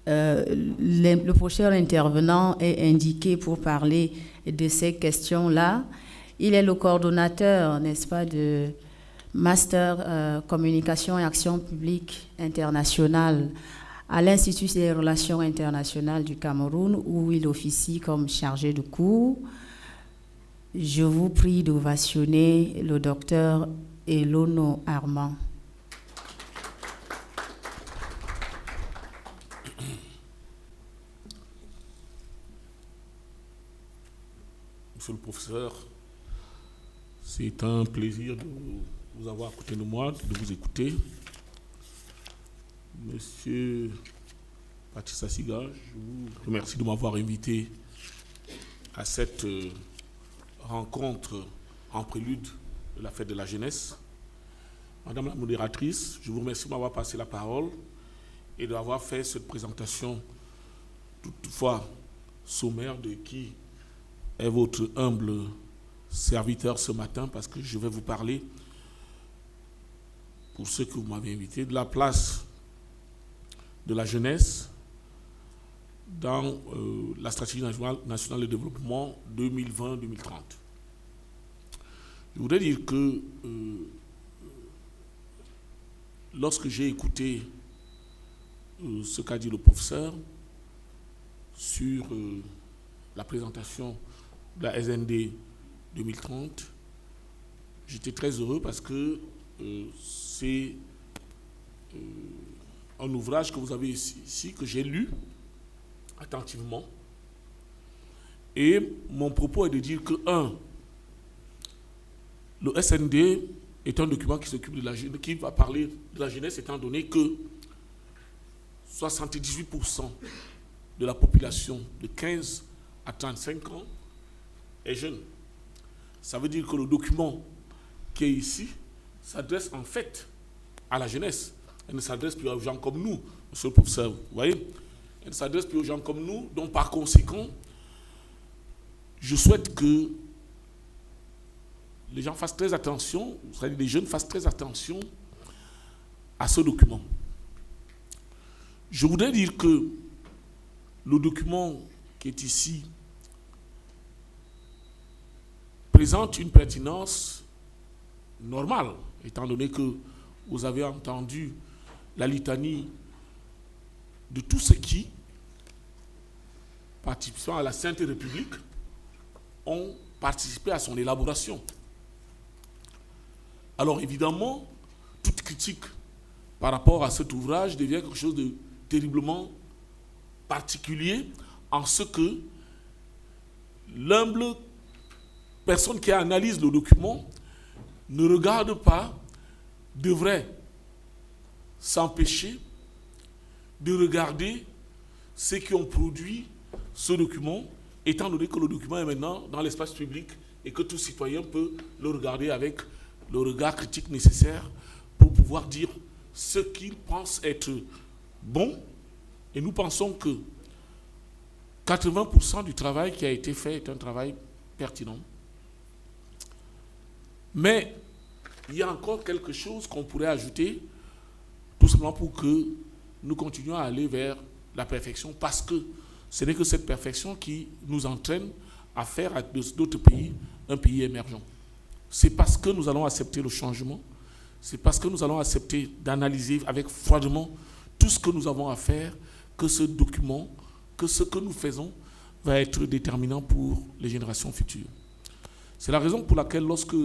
Speaker 1: Le prochain intervenant est indiqué pour parler de ces questions-là. Il est le coordonnateur, n'est-ce pas, de Master Communication et Action publique internationale à l'Institut des relations internationales du Cameroun, où il officie comme chargé de cours. Je vous prie d'ovationner le docteur Elono Armand.
Speaker 5: Monsieur le professeur, c'est un plaisir de vous avoir à côté de moi, de vous écouter. Monsieur Patrice Assiga, je vous remercie de m'avoir invité à cette rencontre en prélude de la fête de la jeunesse. Madame la modératrice, je vous remercie de m'avoir passé la parole et d'avoir fait cette présentation toutefois sommaire de qui est votre humble serviteur ce matin, parce que je vais vous parler, pour ceux que vous m'avez invité, de la place de la jeunesse dans la stratégie nationale de développement 2020-2030. Je voudrais dire que lorsque j'ai écouté ce qu'a dit le professeur sur la présentation de la SND 2030, j'étais très heureux parce que c'est un ouvrage que vous avez ici, que j'ai lu attentivement. Et mon propos est de dire que, le SND est un document qui s'occupe de la jeunesse, qui va parler de la jeunesse, étant donné que 78% de la population de 15 à 35 ans est jeune. Ça veut dire que le document qui est ici s'adresse en fait à la jeunesse. Elle ne s'adresse plus aux gens comme nous, monsieur le professeur. Vous voyez, elle ne s'adresse plus aux gens comme nous. Donc, par conséquent, je souhaite que les gens fassent très attention, c'est-à-dire les jeunes fassent très attention à ce document. Je voudrais dire que le document qui est ici présente une pertinence normale, étant donné que vous avez entendu la litanie de tous ceux qui, participant à la Sainte République, ont participé à son élaboration. Alors évidemment, toute critique par rapport à cet ouvrage devient quelque chose de terriblement particulier, en ce que l'humble personne qui analyse le document ne regarde pas, devrait s'empêcher de regarder ceux qui ont produit ce document, étant donné que le document est maintenant dans l'espace public et que tout citoyen peut le regarder avec le regard critique nécessaire pour pouvoir dire ce qu'il pense être bon. Et nous pensons que 80% du travail qui a été fait est un travail pertinent. Mais il y a encore quelque chose qu'on pourrait ajouter, tout simplement pour que nous continuions à aller vers la perfection, parce que ce n'est que cette perfection qui nous entraîne à faire d'autres pays un pays émergent. C'est parce que nous allons accepter le changement, c'est parce que nous allons accepter d'analyser avec froidement tout ce que nous avons à faire, que ce document, que ce que nous faisons va être déterminant pour les générations futures. C'est la raison pour laquelle lorsque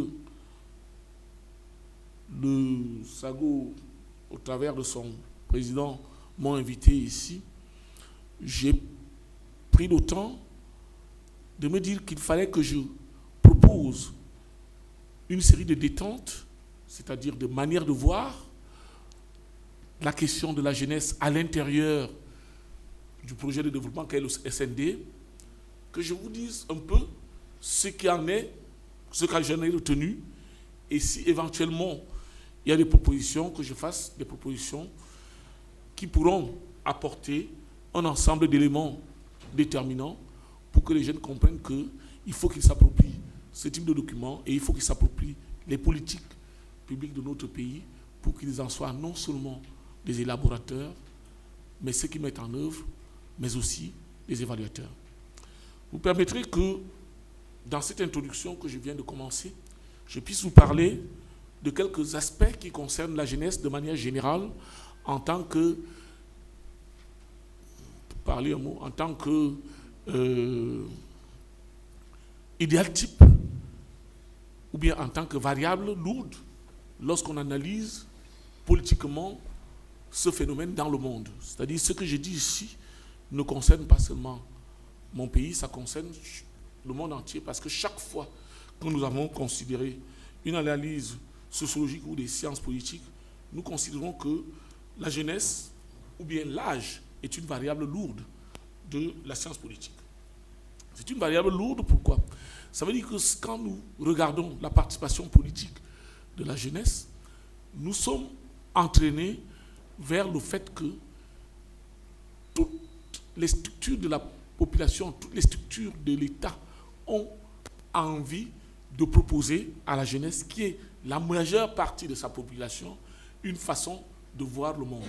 Speaker 5: le SAGO, au travers de son président, m'ont invité ici, j'ai pris le temps de me dire qu'il fallait que je propose une série de détentes, c'est-à-dire de manières de voir la question de la jeunesse à l'intérieur du projet de développement qu'est le SND, que je vous dise un peu ce qui en est, ce que j'en ai retenu, et si éventuellement il y a des propositions, que je fasse des propositions qui pourront apporter un ensemble d'éléments déterminants pour que les jeunes comprennent qu'il faut qu'ils s'approprient ce type de document et il faut qu'ils s'approprient les politiques publiques de notre pays pour qu'ils en soient non seulement des élaborateurs, mais ceux qui mettent en œuvre, mais aussi des évaluateurs. Vous permettrez que, dans cette introduction que je viens de commencer, je puisse vous parler de quelques aspects qui concernent la jeunesse de manière générale, en tant que, pour parler un mot, en tant que idéal type, ou bien en tant que variable lourde, lorsqu'on analyse politiquement ce phénomène dans le monde. C'est-à-dire, ce que je dis ici ne concerne pas seulement mon pays, ça concerne le monde entier, parce que chaque fois que nous avons considéré une analyse sociologique ou des sciences politiques, nous considérons que la jeunesse, ou bien l'âge, est une variable lourde de la science politique. C'est une variable lourde, pourquoi? Ça veut dire que quand nous regardons la participation politique de la jeunesse, nous sommes entraînés vers le fait que toutes les structures de la population, toutes les structures de l'État ont envie de proposer à la jeunesse, qui est la majeure partie de sa population, une façon de voir le monde.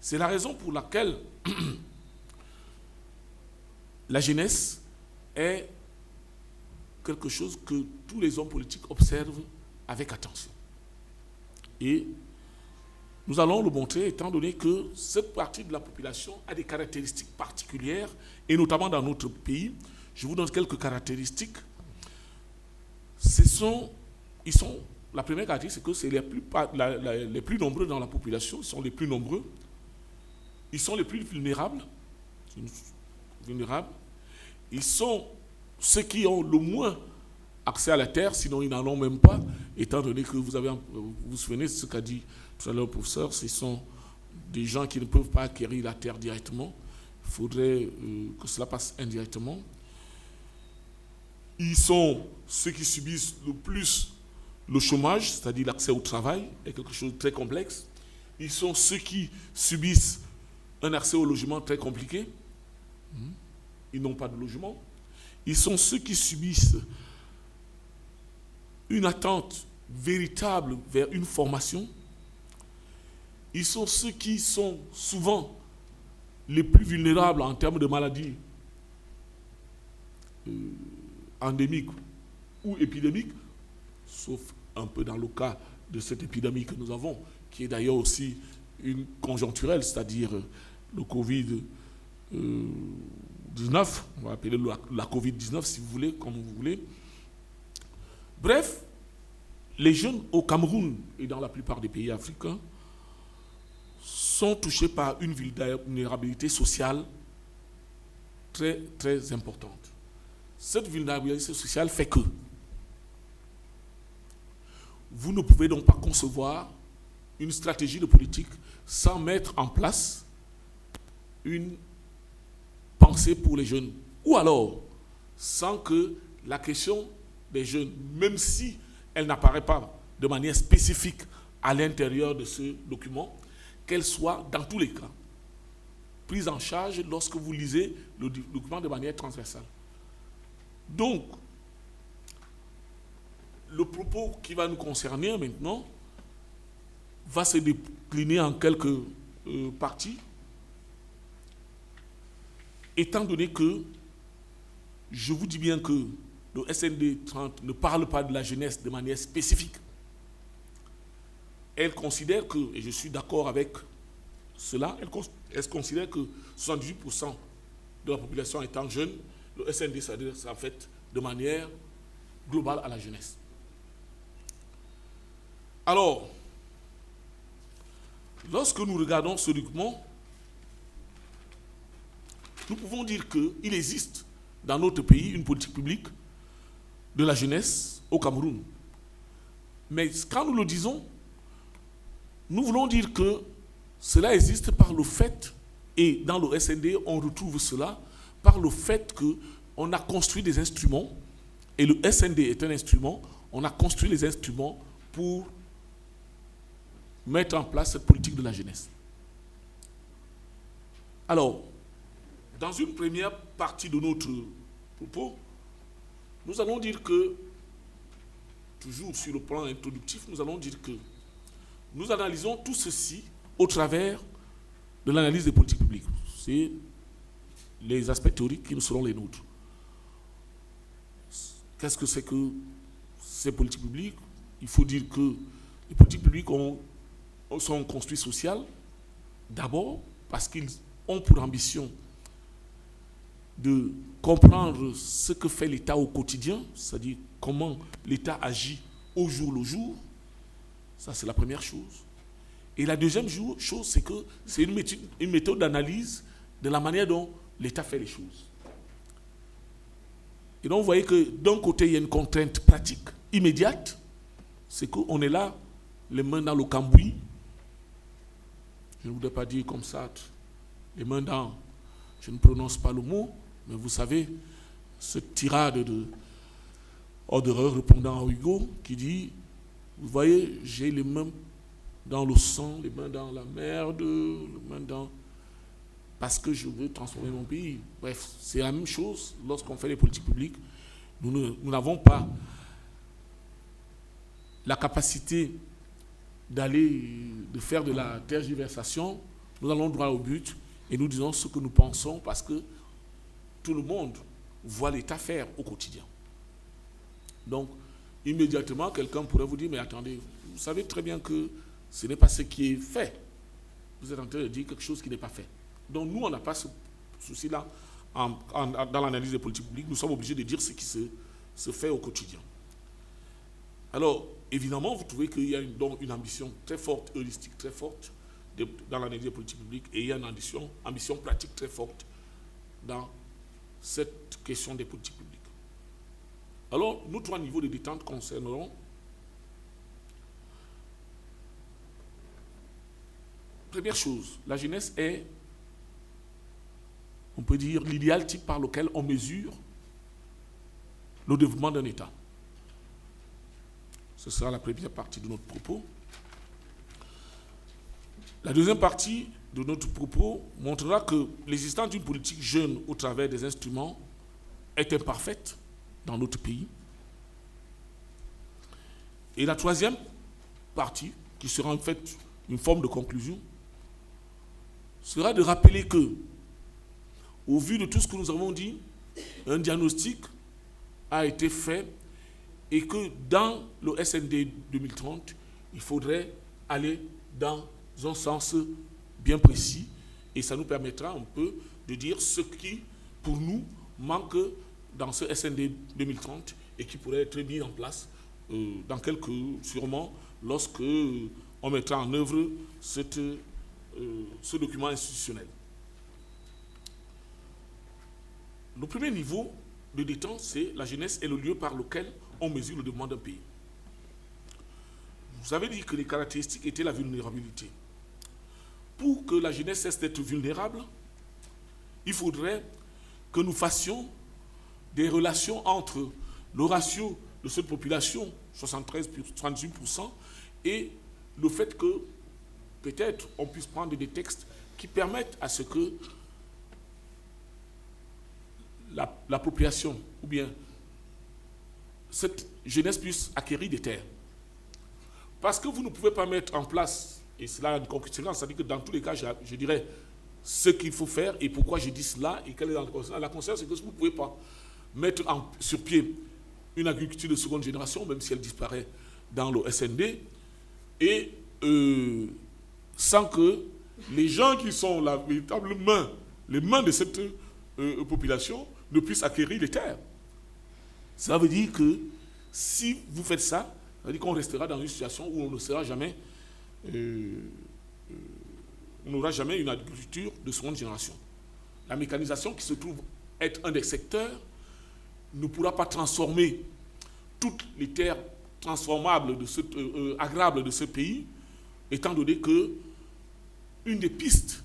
Speaker 5: C'est la raison pour laquelle la jeunesse est quelque chose que tous les hommes politiques observent avec attention. Et nous allons le montrer, étant donné que cette partie de la population a des caractéristiques particulières, et notamment dans notre pays. Je vous donne quelques caractéristiques. La première caractéristique, c'est que c'est les plus nombreux dans la population, ils sont les plus nombreux, ils sont les plus vulnérables, ils sont ceux qui ont le moins accès à la terre, sinon ils n'en ont même pas, étant donné que vous vous souvenez de ce qu'a dit tout à l'heure le professeur, ce sont des gens qui ne peuvent pas acquérir la terre directement, il faudrait que cela passe indirectement. Ils sont ceux qui subissent le plus le chômage, c'est-à-dire l'accès au travail, est quelque chose de très complexe. Ils sont ceux qui subissent un accès au logement très compliqué. Ils n'ont pas de logement. Ils sont ceux qui subissent une attente véritable vers une formation. Ils sont ceux qui sont souvent les plus vulnérables en termes de maladies endémiques ou épidémiques, sauf un peu dans le cas de cette épidémie que nous avons, qui est d'ailleurs aussi une conjoncturelle, c'est-à-dire le Covid-19, on va appeler la Covid-19 si vous voulez, comme vous voulez. Bref, les jeunes au Cameroun et dans la plupart des pays africains sont touchés par une vulnérabilité sociale très, très importante. Cette vulnérabilité sociale fait que vous ne pouvez donc pas concevoir une stratégie de politique sans mettre en place une pensée pour les jeunes. Ou alors, sans que la question des jeunes, même si elle n'apparaît pas de manière spécifique à l'intérieur de ce document, qu'elle soit, dans tous les cas, prise en charge lorsque vous lisez le document de manière transversale. Donc, le propos qui va nous concerner maintenant va se décliner en quelques parties, étant donné que je vous dis bien que le SND 30 ne parle pas de la jeunesse de manière spécifique. Elle considère que, et je suis d'accord avec cela, elle considère que 78% de la population étant jeune, le SND s'adresse en fait de manière globale à la jeunesse. Alors, lorsque nous regardons ce document, nous pouvons dire qu'il existe dans notre pays une politique publique de la jeunesse au Cameroun. Mais quand nous le disons, nous voulons dire que cela existe par le fait, et dans le SND, on retrouve cela, par le fait qu'on a construit des instruments, et le SND est un instrument, on a construit les instruments pour mettre en place cette politique de la jeunesse. Alors, dans une première partie de notre propos, nous allons dire que, toujours sur le plan introductif, nous allons dire que nous analysons tout ceci au travers de l'analyse des politiques publiques. C'est les aspects théoriques qui nous seront les nôtres. Qu'est-ce que c'est que ces politiques publiques? Il faut dire que les politiques publiques sont construites sociales, d'abord parce qu'ils ont pour ambition de comprendre ce que fait l'État au quotidien, c'est-à-dire comment l'État agit au jour le jour. Ça, c'est la première chose. Et la deuxième chose, c'est que c'est une méthode d'analyse de la manière dont l'État fait les choses. Et donc, vous voyez que d'un côté, il y a une contrainte pratique immédiate, c'est qu'on est là, les mains dans le cambouis. Je ne voudrais pas dire comme ça, les mains dans, je ne prononce pas le mot, mais vous savez, cette tirade de Oderer répondant à Hugo, qui dit, vous voyez, j'ai les mains dans le sang, les mains dans la merde, les mains dans... parce que je veux transformer mon pays. Bref, c'est la même chose lorsqu'on fait les politiques publiques. Nous n'avons pas la capacité de faire de la tergiversation. Nous allons droit au but et nous disons ce que nous pensons parce que tout le monde voit l'État faire au quotidien. Donc, immédiatement, quelqu'un pourrait vous dire, mais attendez, vous savez très bien que ce n'est pas ce qui est fait. Vous êtes en train de dire quelque chose qui n'est pas fait. Donc nous, on n'a pas ce souci-là dans l'analyse des politiques publiques. Nous sommes obligés de dire ce qui se fait au quotidien. Alors, évidemment, vous trouvez qu'il y a une ambition très forte, heuristique très forte dans l'analyse des politiques publiques et il y a une ambition pratique très forte dans cette question des politiques publiques. Alors, nos 3 niveaux de détente concerneront première chose, la jeunesse est, on peut dire, l'idéal type par lequel on mesure le développement d'un État. Ce sera la première partie de notre propos. La deuxième partie de notre propos montrera que l'existence d'une politique jeune au travers des instruments est imparfaite dans notre pays. Et la troisième partie, qui sera en fait une forme de conclusion, sera de rappeler que, au vu de tout ce que nous avons dit, un diagnostic a été fait et que dans le SND 2030, il faudrait aller dans un sens bien précis et ça nous permettra un peu de dire ce qui, pour nous, manque dans ce SND 2030 et qui pourrait être mis en place sûrement, lorsque on mettra en œuvre ce document institutionnel. Le premier niveau de détente, c'est la jeunesse est le lieu par lequel on mesure le développement d'un pays. Vous avez dit que les caractéristiques étaient la vulnérabilité. Pour que la jeunesse cesse d'être vulnérable, il faudrait que nous fassions des relations entre le ratio de cette population, 73-78%, et le fait que peut-être on puisse prendre des textes qui permettent à ce que la population, ou bien cette jeunesse puisse acquérir des terres. Parce que vous ne pouvez pas mettre en place, et cela a une conséquence, c'est-à-dire que dans tous les cas, je dirais ce qu'il faut faire et pourquoi je dis cela et quelle est la conséquence. La conséquence, c'est que vous ne pouvez pas mettre sur pied une agriculture de seconde génération, même si elle disparaît dans le SND, et sans que les gens qui sont la véritable main, les mains de cette population, ne puissent acquérir les terres. Ça veut dire que si vous faites ça, ça veut dire qu'on restera dans une situation où on ne sera jamais, on n'aura jamais une agriculture de seconde génération. La mécanisation qui se trouve être un des secteurs ne pourra pas transformer toutes les terres transformables, agrables de ce pays, étant donné que une des pistes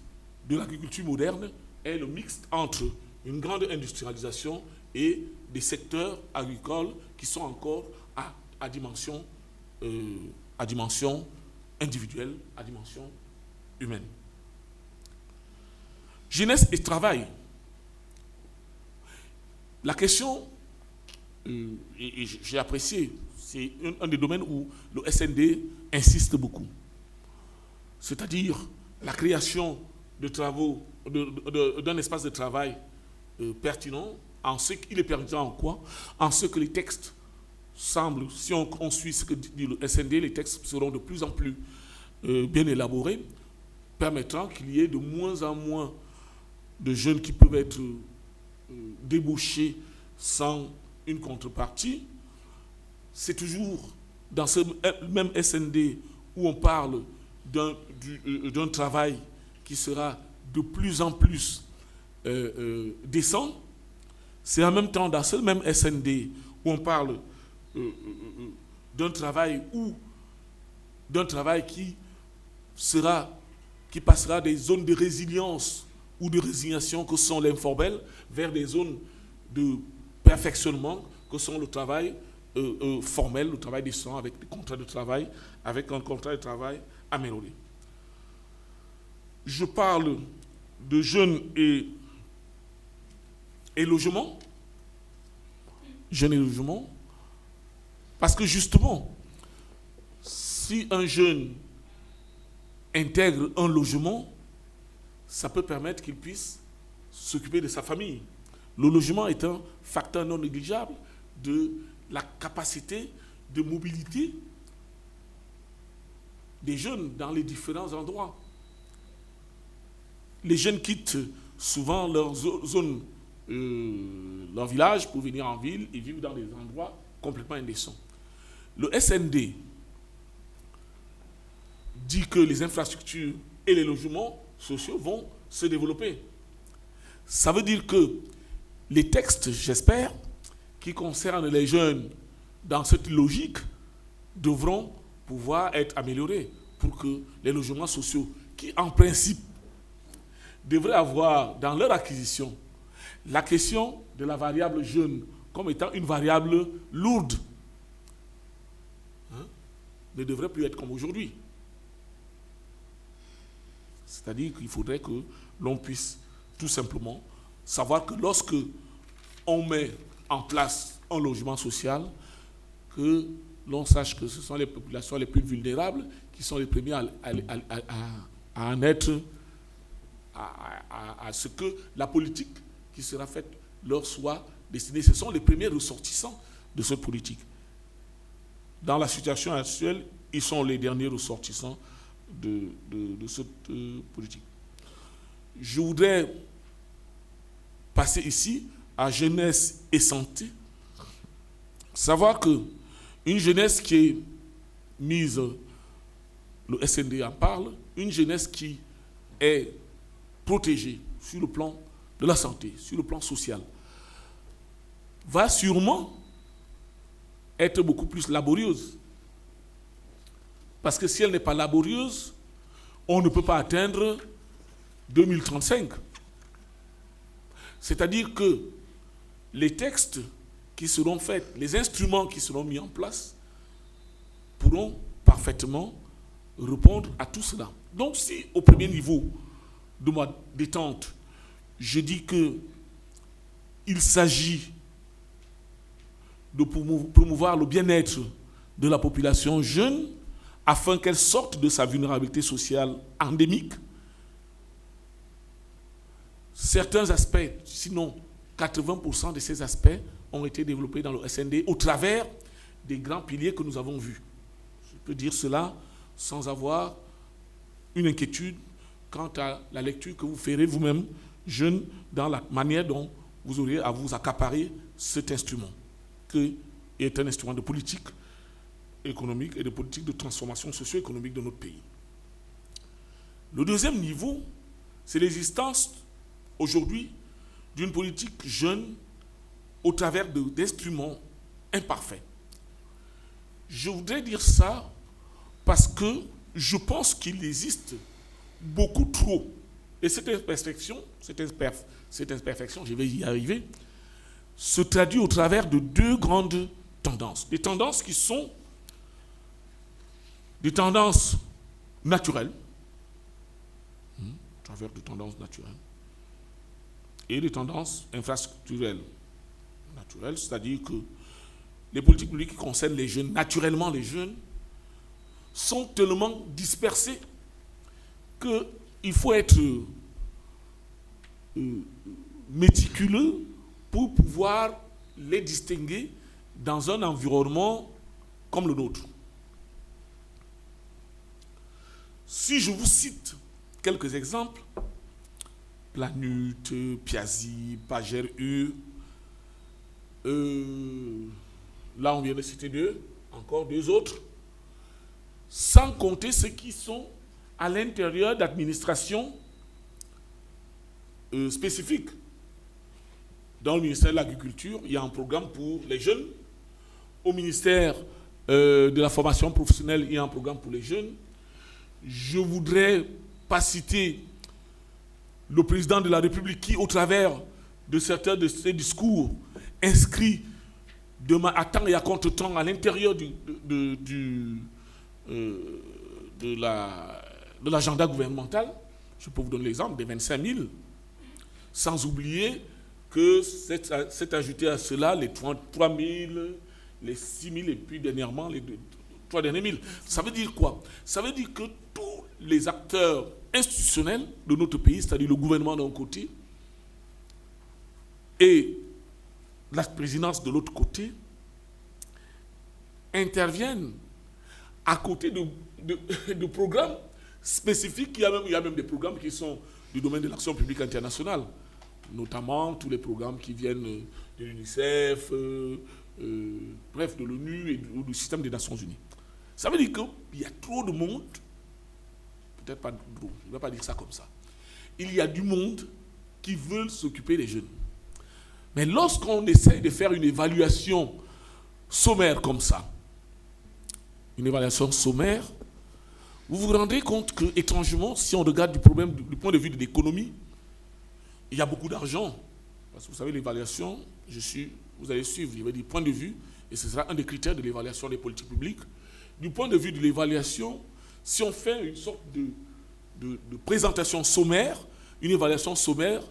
Speaker 5: de l'agriculture moderne est le mixte entre une grande industrialisation et des secteurs agricoles qui sont encore à dimension individuelle, à dimension humaine. Jeunesse et travail. La question, et j'ai apprécié, c'est un des domaines où le SND insiste beaucoup. C'est-à-dire la création de travaux, d'un espace de travail pertinent. Il est pertinent en quoi? En ce que les textes semblent, si on suit ce que dit le SND, les textes seront de plus en plus bien élaborés, permettant qu'il y ait de moins en moins de jeunes qui peuvent être débauchés sans une contrepartie. C'est toujours dans ce même SND où on parle d'un travail qui sera de plus en plus décent. C'est en même temps dans ce même SND où on parle d'un travail qui passera des zones de résilience ou de résignation que sont l'informel vers des zones de perfectionnement que sont le travail formel, le travail décent avec des contrats de travail, avec un contrat de travail amélioré. Je parle de jeunes et logement. Jeunes et logement. Parce que justement, si un jeune intègre un logement, ça peut permettre qu'il puisse s'occuper de sa famille. Le logement est un facteur non négligeable de la capacité de mobilité des jeunes dans les différents endroits. Les jeunes quittent souvent leur zone, leur village pour venir en ville et vivent dans des endroits complètement indécents. Le SND dit que les infrastructures et les logements sociaux vont se développer. Ça veut dire que les textes, j'espère, qui concernent les jeunes dans cette logique devront pouvoir être améliorés pour que les logements sociaux, qui en principe devraient avoir dans leur acquisition la question de la variable jeune comme étant une variable lourde, ne devrait plus être comme aujourd'hui. C'est-à-dire qu'il faudrait que l'on puisse tout simplement savoir que lorsque on met en place un logement social, que l'on sache que ce sont les populations les plus vulnérables qui sont les premiers à en être, à ce que la politique qui sera faite leur soit destinée. Ce sont les premiers ressortissants de cette politique. Dans la situation actuelle, ils sont les derniers ressortissants de cette politique. Je voudrais passer ici à jeunesse et santé. Savoir que une jeunesse qui est mise, le SND en parle, une jeunesse qui est protégée sur le plan de la santé, sur le plan social, va sûrement être beaucoup plus laborieuse. Parce que si elle n'est pas laborieuse, on ne peut pas atteindre 2035. C'est-à-dire que les textes qui seront faits, les instruments qui seront mis en place, pourront parfaitement répondre à tout cela. Donc si au premier niveau de ma détente, je dis qu'il s'agit de promouvoir le bien-être de la population jeune afin qu'elle sorte de sa vulnérabilité sociale endémique, certains aspects, sinon 80% de ces aspects, ont été développés dans le SND au travers des grands piliers que nous avons vus. Je peux dire cela sans avoir une inquiétude quant à la lecture que vous ferez vous-même, jeunes, dans la manière dont vous aurez à vous accaparer cet instrument, qui est un instrument de politique économique et de politique de transformation socio-économique de notre pays. Le deuxième niveau, c'est l'existence aujourd'hui d'une politique jeune au travers d'instruments imparfaits. Je voudrais dire ça parce que je pense qu'il existe beaucoup trop Et cette imperfection, je vais y arriver, se traduit au travers de deux grandes tendances. Des tendances qui sont des tendances naturelles, au travers de tendances naturelles, et des tendances infrastructurelles. Naturelles, c'est-à-dire que les politiques publiques qui concernent les jeunes, naturellement les jeunes, sont tellement dispersées qu'il faut être méticuleux pour pouvoir les distinguer dans un environnement comme le nôtre. Si je vous cite quelques exemples, Planut, Piazzi, Pager-U, là on vient de citer deux, encore deux autres, sans compter ceux qui sont à l'intérieur d'administrations spécifiques. Dans le ministère de l'Agriculture, il y a un programme pour les jeunes. Au ministère de la formation professionnelle, il y a un programme pour les jeunes. Je ne voudrais pas citer le président de la République qui, au travers de certains de ses discours, inscrit à temps et à contre-temps à l'intérieur de l'agenda gouvernemental. Je peux vous donner l'exemple des 25 000, sans oublier que c'est ajouté à cela les 33 000, les 6 000 et puis dernièrement les 3 derniers 000. Ça veut dire quoi? Ça veut dire que tous les acteurs institutionnels de notre pays, c'est-à-dire le gouvernement d'un côté et la présidence de l'autre côté, interviennent à côté de programmes spécifiques. Il y a même des programmes qui sont du domaine de l'action publique internationale, notamment tous les programmes qui viennent de l'UNICEF, bref, de l'ONU ou du système des Nations Unies. Ça veut dire qu'il y a trop de monde, peut-être pas trop, je ne vais pas dire ça comme ça. Il y a du monde qui veut s'occuper des jeunes. Mais lorsqu'on essaie de faire une évaluation sommaire comme ça, une évaluation sommaire, vous vous rendez compte que, étrangement, si on regarde du point de vue de l'économie, il y a beaucoup d'argent. Parce que vous savez, l'évaluation, vous allez suivre, il y a des points de vue, et ce sera un des critères de l'évaluation des politiques publiques. Du point de vue de l'évaluation, si on fait une sorte de présentation sommaire, une évaluation sommaire,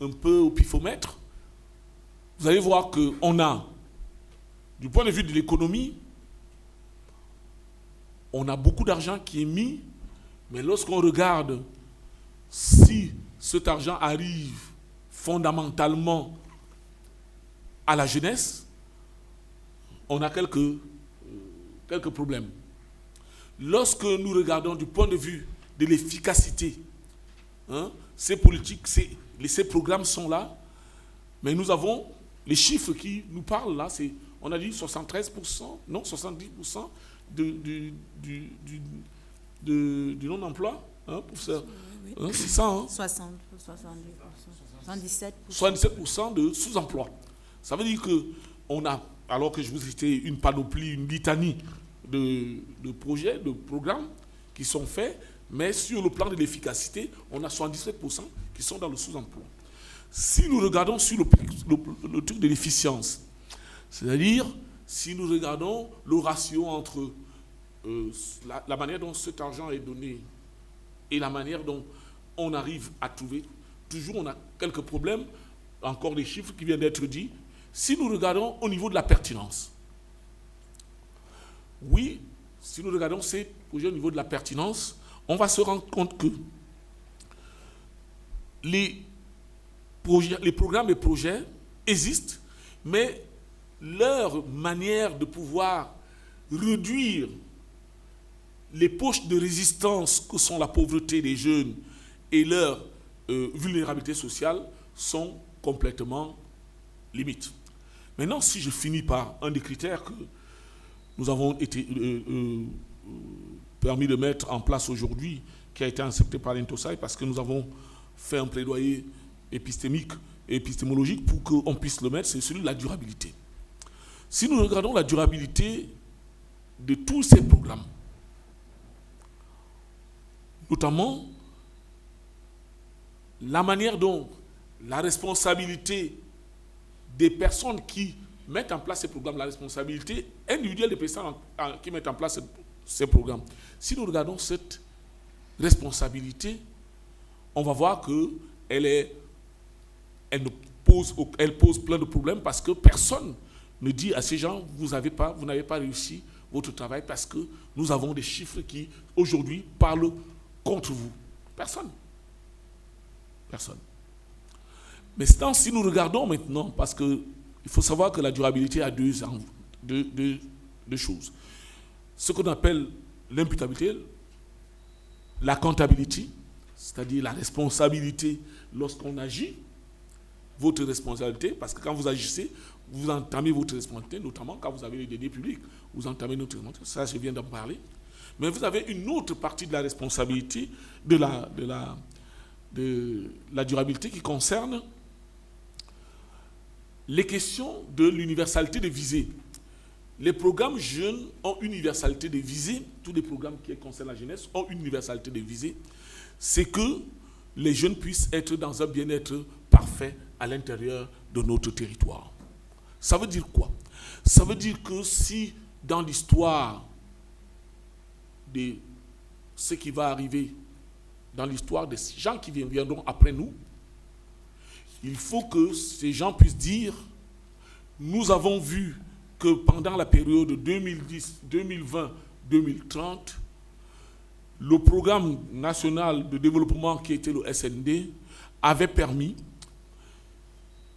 Speaker 5: un peu au pifomètre, vous allez voir qu'on a, du point de vue de l'économie, on a beaucoup d'argent qui est mis, mais lorsqu'on regarde si cet argent arrive fondamentalement à la jeunesse, on a quelques problèmes. Lorsque nous regardons du point de vue de l'efficacité, ces politiques, ces programmes sont là, mais nous avons les chiffres qui nous parlent là, on a dit 73%, non 70% du non-emploi, professeur. Oui. C'est ça,
Speaker 1: 60, 70%,
Speaker 5: 77% de sous-emploi. Ça veut dire qu'on a, alors que je vous ai cité une panoplie, une litanie de projets, de programmes qui sont faits, mais sur le plan de l'efficacité, on a 77% qui sont dans le sous-emploi. Si nous regardons sur le truc de l'efficience, c'est-à-dire si nous regardons le ratio entre la manière dont cet argent est donné et la manière dont on arrive à trouver, toujours on a quelques problèmes, encore des chiffres qui viennent d'être dits. Si nous regardons au niveau de la pertinence, oui, si nous regardons ces projets au niveau de la pertinence, on va se rendre compte que les programmes et projets existent, mais leur manière de pouvoir réduire les poches de résistance que sont la pauvreté des jeunes et leur vulnérabilité sociale sont complètement limites. Maintenant, si je finis par un des critères que nous avons été permis de mettre en place aujourd'hui, qui a été accepté par l'Intosai, parce que nous avons fait un plaidoyer épistémique et épistémologique pour qu'on puisse le mettre, c'est celui de la durabilité. Si nous regardons la durabilité de tous ces programmes, notamment la manière dont la responsabilité des personnes qui mettent en place ces programmes, la responsabilité individuelle des personnes qui mettent en place ces programmes. Si nous regardons cette responsabilité, on va voir qu'elle pose plein de problèmes parce que personne ne dit à ces gens, vous n'avez pas réussi votre travail parce que nous avons des chiffres qui, aujourd'hui, parlent contre vous. Personne. Personne. Mais si nous regardons maintenant, parce qu'il faut savoir que la durabilité a deux choses. Ce qu'on appelle l'imputabilité, la comptabilité, c'est-à-dire la responsabilité lorsqu'on agit, votre responsabilité, parce que quand vous agissez, vous entamez votre responsabilité, notamment quand vous avez les deniers publics, vous entamez notre responsabilité, ça je viens d'en parler. Mais vous avez une autre partie de la responsabilité de la durabilité qui concerne les questions de l'universalité des visées. Les programmes jeunes ont une universalité des visées, tous les programmes qui concernent la jeunesse ont une universalité des visées, c'est que les jeunes puissent être dans un bien-être parfait à l'intérieur de notre territoire. Ça veut dire quoi? Ça veut dire que si dans l'histoire de ce qui va arriver, dans l'histoire des gens qui viendront après nous, il faut que ces gens puissent dire, nous avons vu que pendant la période 2010, 2020, 2030, le programme national de développement qui était le SND avait permis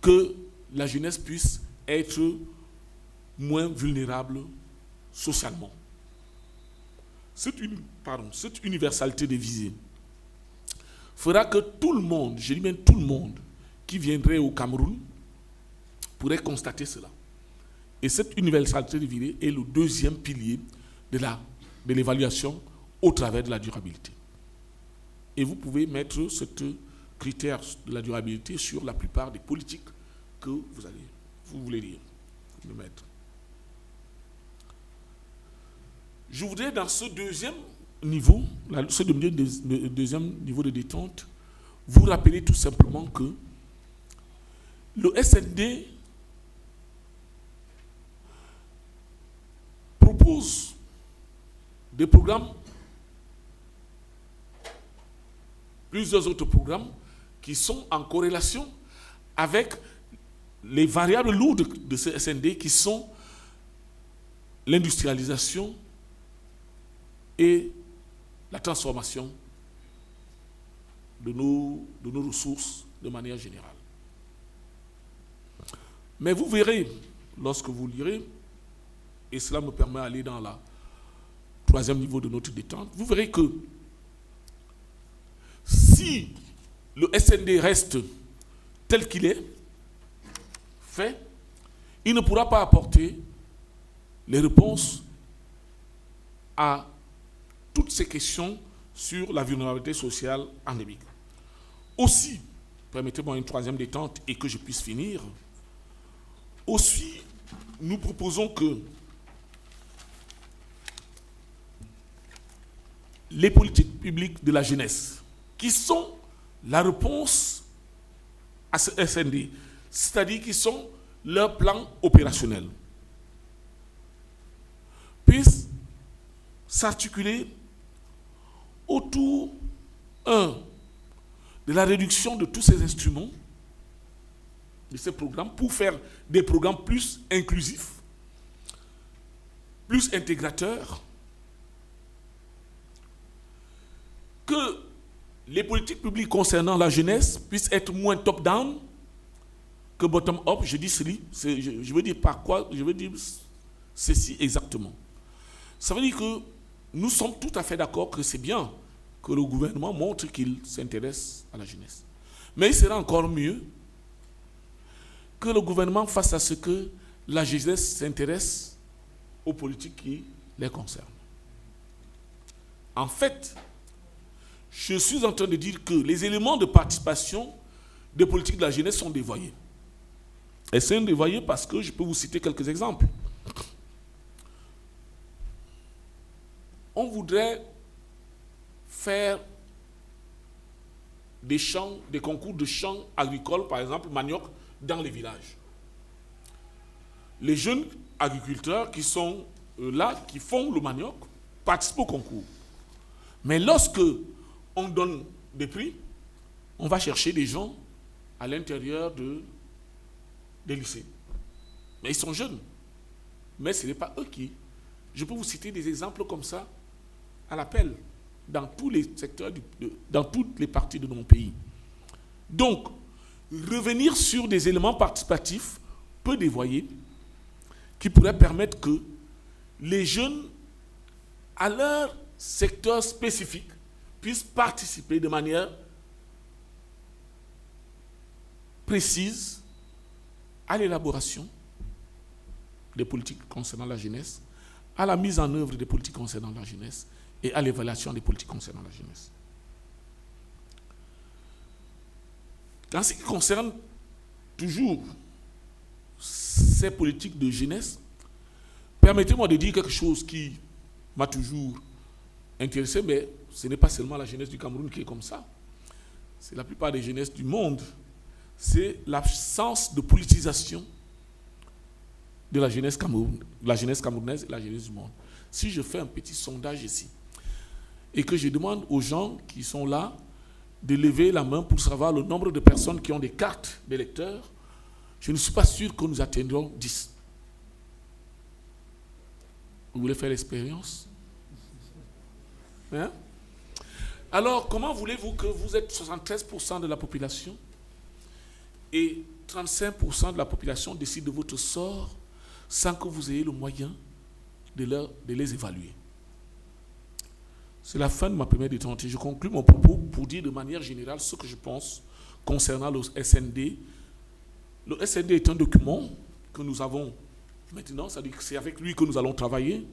Speaker 5: que la jeunesse puisse être moins vulnérable socialement. Cette universalité des visées fera que tout le monde, je dis bien tout le monde, qui viendrait au Cameroun pourrait constater cela. Et cette universalité des visées est le deuxième pilier de l'évaluation au travers de la durabilité. Et vous pouvez mettre ce critère de la durabilité sur la plupart des politiques que vous voulez dire, le mettre. Je voudrais dans ce deuxième niveau, deuxième niveau de détente, vous rappeler tout simplement que le SND propose des programmes, plusieurs autres programmes qui sont en corrélation avec les variables lourdes de ce SND qui sont l'industrialisation et la transformation de nos ressources de manière générale. Mais vous verrez, lorsque vous lirez, et cela me permet d'aller dans le troisième niveau de notre détente, vous verrez que si le SND reste tel qu'il est fait, il ne pourra pas apporter les réponses à toutes ces questions sur la vulnérabilité sociale endémique. Aussi, permettez-moi une troisième détente et que je puisse finir, aussi, nous proposons que les politiques publiques de la jeunesse, qui sont la réponse à ce SND, c'est-à-dire qui sont leur plan opérationnel, puissent s'articuler autour, de la réduction de tous ces instruments, de ces programmes, pour faire des programmes plus inclusifs, plus intégrateurs, que les politiques publiques concernant la jeunesse puissent être moins top-down que bottom-up. Je dis ceci, je veux dire par quoi? Je veux dire ceci exactement. Ça veut dire que nous sommes tout à fait d'accord que c'est bien que le gouvernement montre qu'il s'intéresse à la jeunesse. Mais il sera encore mieux que le gouvernement fasse à ce que la jeunesse s'intéresse aux politiques qui les concernent. En fait, je suis en train de dire que les éléments de participation des politiques de la jeunesse sont dévoyés. Et c'est dévoyé parce que je peux vous citer quelques exemples. On voudrait faire des concours de champs agricoles, par exemple manioc, dans les villages. Les jeunes agriculteurs qui sont là, qui font le manioc, participent au concours. Mais lorsque on donne des prix, on va chercher des gens à l'intérieur des lycées. Mais ils sont jeunes. Mais ce n'est pas eux qui... Je peux vous citer des exemples comme ça à l'appel dans tous les secteurs, dans toutes les parties de mon pays. Donc, revenir sur des éléments participatifs peu dévoyés qui pourraient permettre que les jeunes, à leur secteur spécifique, puissent participer de manière précise à l'élaboration des politiques concernant la jeunesse, à la mise en œuvre des politiques concernant la jeunesse et à l'évaluation des politiques concernant la jeunesse. En ce qui concerne toujours ces politiques de jeunesse, permettez-moi de dire quelque chose qui m'a toujours intéressé, mais ce n'est pas seulement la jeunesse du Cameroun qui est comme ça. C'est la plupart des jeunesses du monde. C'est l'absence de politisation de la jeunesse camerounaise et la jeunesse du monde. Si je fais un petit sondage ici et que je demande aux gens qui sont là de lever la main pour savoir le nombre de personnes qui ont des cartes d'électeurs, je ne suis pas sûr que nous atteindrons 10. Vous voulez faire l'expérience? Hein? Alors, comment voulez-vous que vous êtes 73% de la population et 35% de la population décide de votre sort sans que vous ayez le moyen de les évaluer? C'est la fin de ma première détente. Je conclue mon propos pour dire de manière générale ce que je pense concernant le SND. Le SND est un document que nous avons maintenant, c'est-à-dire que c'est avec lui que nous allons travailler.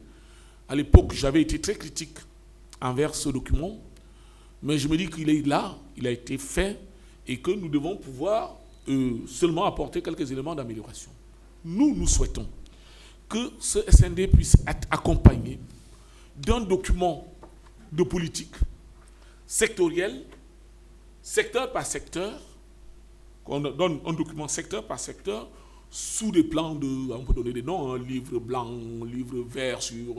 Speaker 5: À l'époque, j'avais été très critique envers ce document, mais je me dis qu'il est là, il a été fait, et que nous devons pouvoir seulement apporter quelques éléments d'amélioration. Nous souhaitons que ce SND puisse être accompagné d'un document de politique sectorielle, secteur par secteur, qu'on donne un document secteur par secteur, sous des plans on peut donner des noms, livre blanc, livre vert sur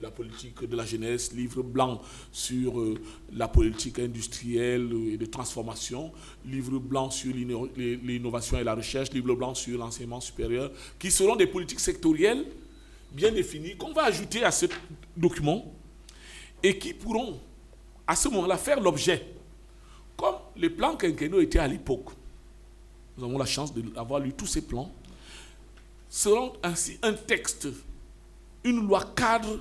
Speaker 5: la politique de la jeunesse, livre blanc sur la politique industrielle et de transformation, livre blanc sur l'innovation et la recherche, livre blanc sur l'enseignement supérieur, qui seront des politiques sectorielles bien définies qu'on va ajouter à ce document et qui pourront à ce moment-là faire l'objet, comme les plans quinquennaux étaient à l'époque. Nous avons la chance d'avoir lu tous ces plans, seront ainsi un texte, une loi cadre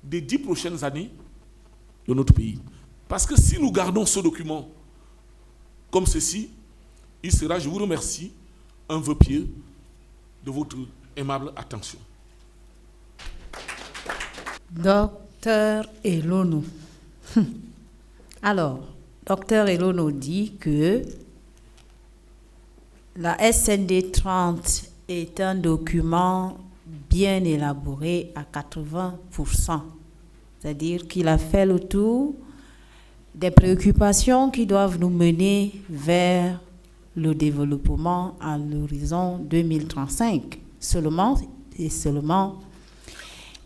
Speaker 5: des 10 prochaines années de notre pays. Parce que si nous gardons ce document comme ceci, il sera, je vous remercie, un vœu pieux de votre aimable attention.
Speaker 4: Docteur Elono. Alors, Docteur Elono dit que la SND 30 est un document bien élaboré à 80%. C'est-à-dire qu'il a fait le tour des préoccupations qui doivent nous mener vers le développement à l'horizon 2035. Seulement,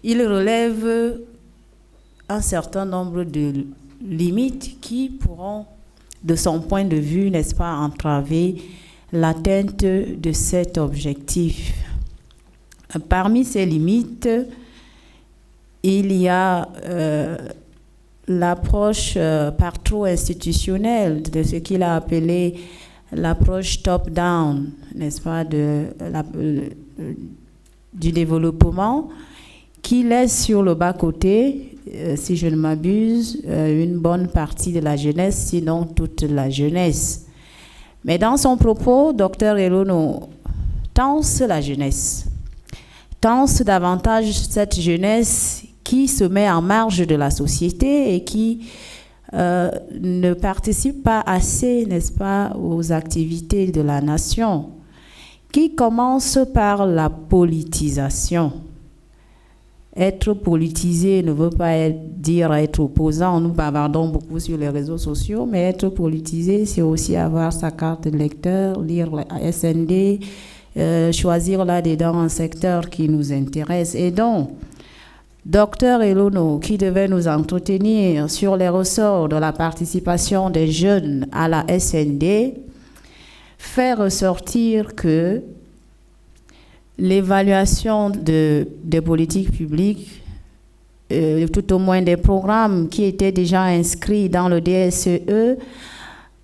Speaker 4: il relève un certain nombre de limites qui pourront, de son point de vue, n'est-ce pas, entraver l'atteinte de cet objectif. Parmi ces limites, il y a l'approche par trop institutionnelle de ce qu'il a appelé l'approche top-down, n'est-ce pas, du développement, qui laisse sur le bas-côté, si je ne m'abuse, une bonne partie de la jeunesse, sinon toute la jeunesse. Mais dans son propos, Dr Elono tense la jeunesse, tense davantage cette jeunesse qui se met en marge de la société et qui ne participe pas assez, n'est-ce pas, aux activités de la nation, qui commence par la politisation. Être politisé ne veut pas dire être opposant. Nous bavardons beaucoup sur les réseaux sociaux, mais être politisé, c'est aussi avoir sa carte de lecteur, lire la SND, choisir là-dedans un secteur qui nous intéresse. Et donc, Docteur Elono, qui devait nous entretenir sur les ressorts de la participation des jeunes à la SND, fait ressortir que l'évaluation des politiques publiques, tout au moins des programmes qui étaient déjà inscrits dans le DSE,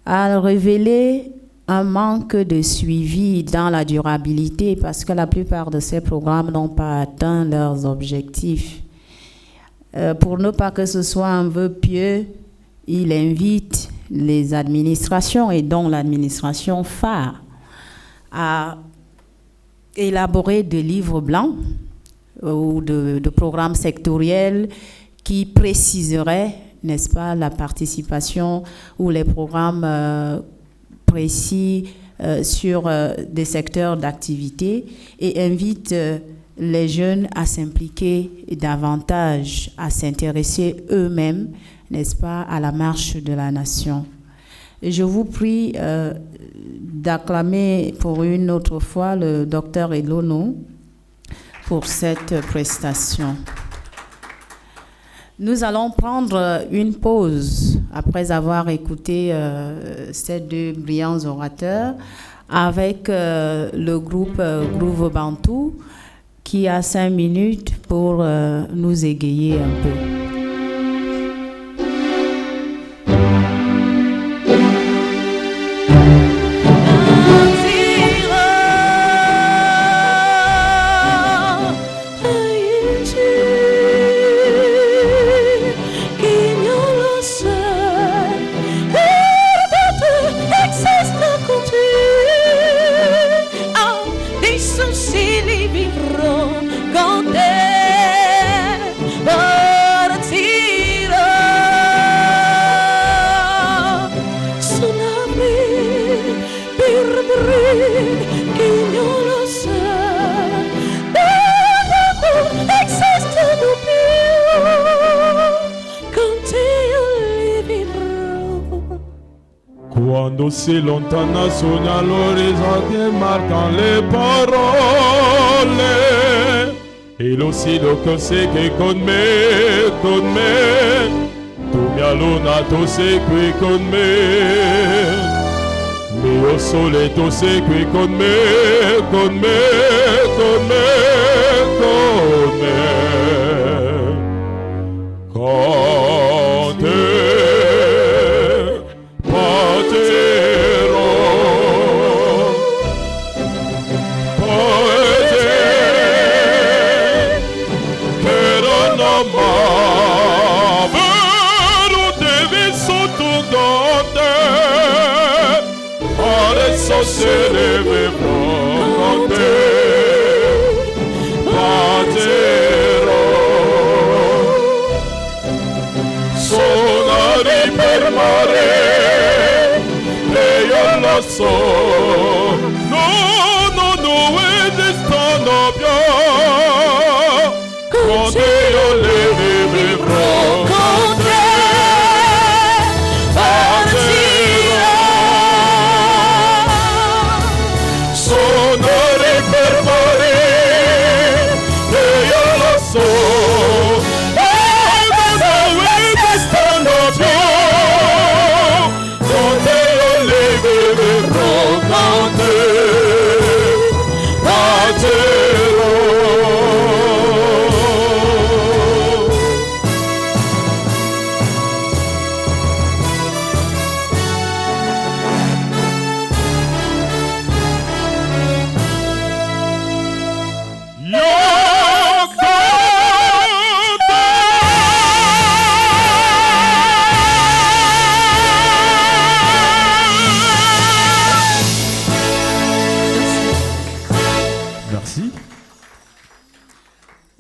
Speaker 4: a révélé un manque de suivi dans la durabilité parce que la plupart de ces programmes n'ont pas atteint leurs objectifs. Pour ne pas que ce soit un vœu pieux, il invite les administrations et dont l'administration phare à élaborer des livres blancs ou de programmes sectoriels qui préciseraient, n'est-ce pas, la participation ou les programmes précis sur des secteurs d'activité et invite les jeunes à s'impliquer davantage, à s'intéresser eux-mêmes, n'est-ce pas, à la marche de la nation. Et je vous prie d'acclamer pour une autre fois le docteur Elono pour cette prestation. Nous allons prendre une pause après avoir écouté ces deux brillants orateurs avec le groupe Groove Bantu qui a 5 minutes pour nous égayer un peu.
Speaker 6: Quando si lontana sogna l'orizzonte marcano le parole e lo silenzio sei che con me, tu mi alluna, tu sei qui con me, mio sole tu sei qui con me, con me, con me, con me, con te. Se deve con te, Patero, sonari per mare, e io lo so, no, e stanno più, con te io le vivrò, con te.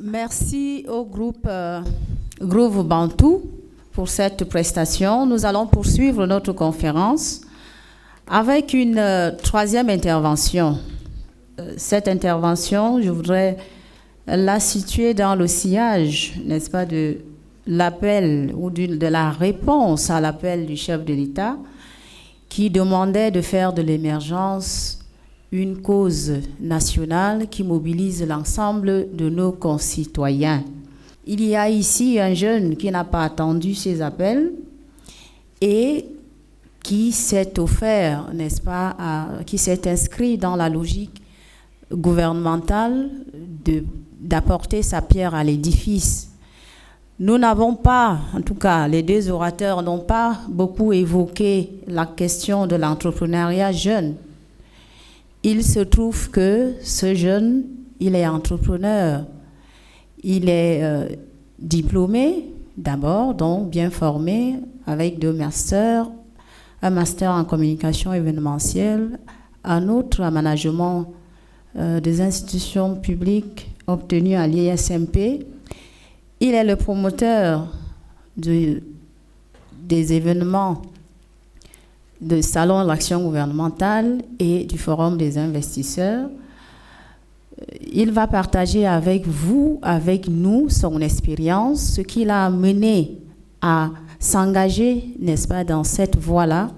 Speaker 4: Merci au groupe Groove Bantu pour cette prestation. Nous allons poursuivre notre conférence avec une troisième intervention. Cette intervention, je voudrais l'a situé dans le sillage, n'est-ce pas, de l'appel ou de la réponse à l'appel du chef de l'État qui demandait de faire de l'émergence une cause nationale qui mobilise l'ensemble de nos concitoyens. Il y a ici un jeune qui n'a pas attendu ces appels et qui s'est offert, n'est-ce pas, qui s'est inscrit dans la logique gouvernementale d'apporter sa pierre à l'édifice. Nous n'avons pas, en tout cas, les deux orateurs n'ont pas beaucoup évoqué la question de l'entrepreneuriat jeune. Il se trouve que ce jeune, il est entrepreneur. Il est diplômé d'abord, donc bien formé, avec 2 masters, un master en communication événementielle, un autre en management des institutions publiques obtenu à l'ISMP. Il est le promoteur des événements du Salon de l'Action gouvernementale et du Forum des investisseurs. Il va partager avec vous, avec nous, son expérience, ce qui l'a amené à s'engager, n'est-ce pas, dans cette voie-là,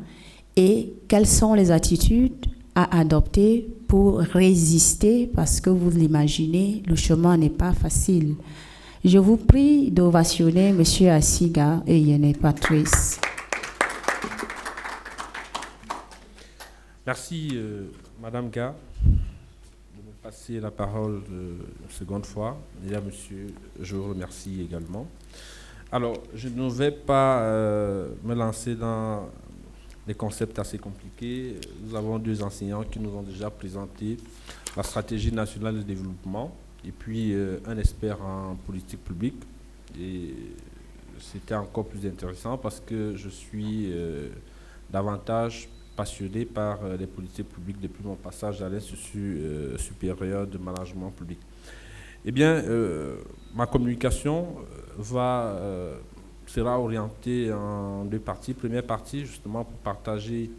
Speaker 4: et quelles sont les attitudes à adopter pour résister, parce que vous l'imaginez, le chemin n'est pas facile. Je vous prie d'ovationner M. Asiga et Yene Patrice.
Speaker 2: Merci, Madame Ga, de me passer la parole une seconde fois. Et à monsieur, je vous remercie également. Alors, je ne vais pas me lancer dans des concepts assez compliqués. Nous avons 2 enseignants qui nous ont déjà présenté la stratégie nationale de développement et puis un expert en politique publique. Et c'était encore plus intéressant parce que je suis davantage passionné par les politiques publiques depuis mon passage à l'Institut supérieur de management public. Eh bien, ma communication sera orientée en 2 parties. Première partie, justement, pour partager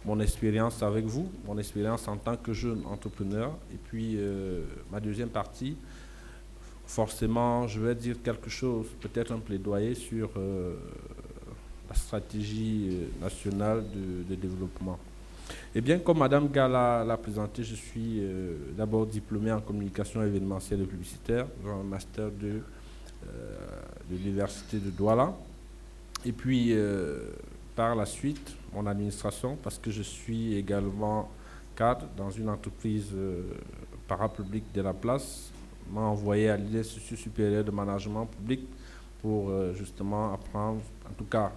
Speaker 2: mon expérience avec vous, mon expérience en tant que jeune entrepreneur. Et puis, ma deuxième partie, forcément, je vais dire quelque chose, peut-être un plaidoyer sur la stratégie nationale de développement. Eh bien, comme Mme Gala l'a présenté, je suis d'abord diplômé en communication événementielle et publicitaire, dans un master de l'Université de Douala. Et puis, par la suite, mon administration, parce que je suis également cadre dans une entreprise parapublique de la place, m'a envoyé à l'Institut supérieur de management public pour justement apprendre, en tout cas,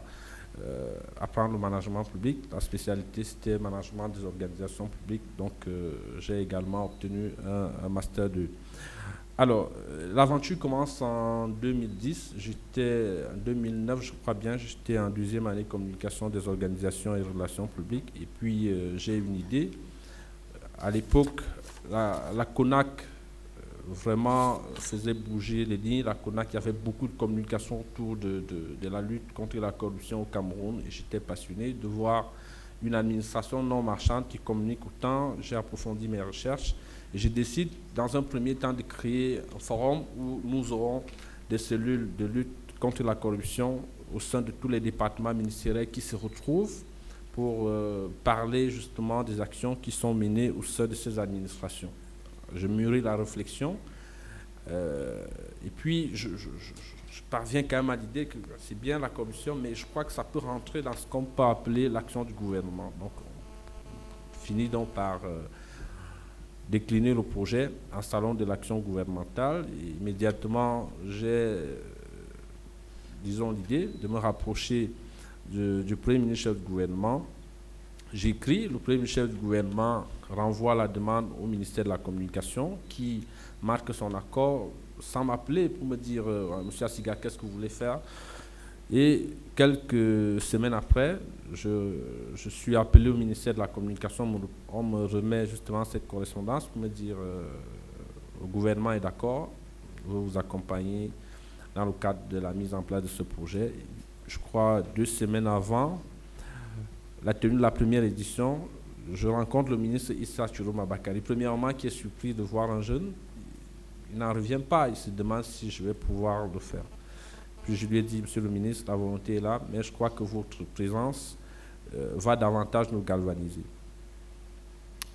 Speaker 2: apprendre le management public. La spécialité, c'était management des organisations publiques. Donc, j'ai également obtenu un Master 2. Alors, l'aventure commence en 2010. En 2009, je crois bien, j'étais en 2e année communication des organisations et relations publiques. Et puis, j'ai une idée. À l'époque, la CONAC vraiment faisait bouger les lignes. La CONAC, il y avait beaucoup de communication autour de la lutte contre la corruption au Cameroun. Et j'étais passionné de voir une administration non marchande qui communique autant. J'ai approfondi mes recherches. Et je décide, dans un premier temps, de créer un forum où nous aurons des cellules de lutte contre la corruption au sein de tous les départements ministériels qui se retrouvent pour parler justement des actions qui sont menées au sein de ces administrations. Je mûris la réflexion et puis je parviens quand même à l'idée que c'est bien la corruption, mais je crois que ça peut rentrer dans ce qu'on peut appeler l'action du gouvernement. Donc, on finit donc par décliner le projet en salon de l'action gouvernementale. Et immédiatement, j'ai, disons, l'idée de me rapprocher du Premier ministre chef du gouvernement. J'écris, le Premier ministre chef du gouvernement renvoie la demande au ministère de la Communication qui marque son accord sans m'appeler pour me dire « Monsieur Asiga, qu'est-ce que vous voulez faire ?» Et quelques semaines après, je suis appelé au ministère de la Communication. On me remet justement cette correspondance pour me dire le gouvernement est d'accord, veut vous accompagner dans le cadre de la mise en place de ce projet. Je crois 2 semaines avant la tenue de la première édition, je rencontre le ministre Issa Chiroma Bakari. Premièrement, qui est surpris de voir un jeune. il n'en revient pas, il se demande si je vais pouvoir le faire. Puis je lui ai dit, monsieur le ministre, la volonté est là, mais je crois que votre présence va davantage nous galvaniser.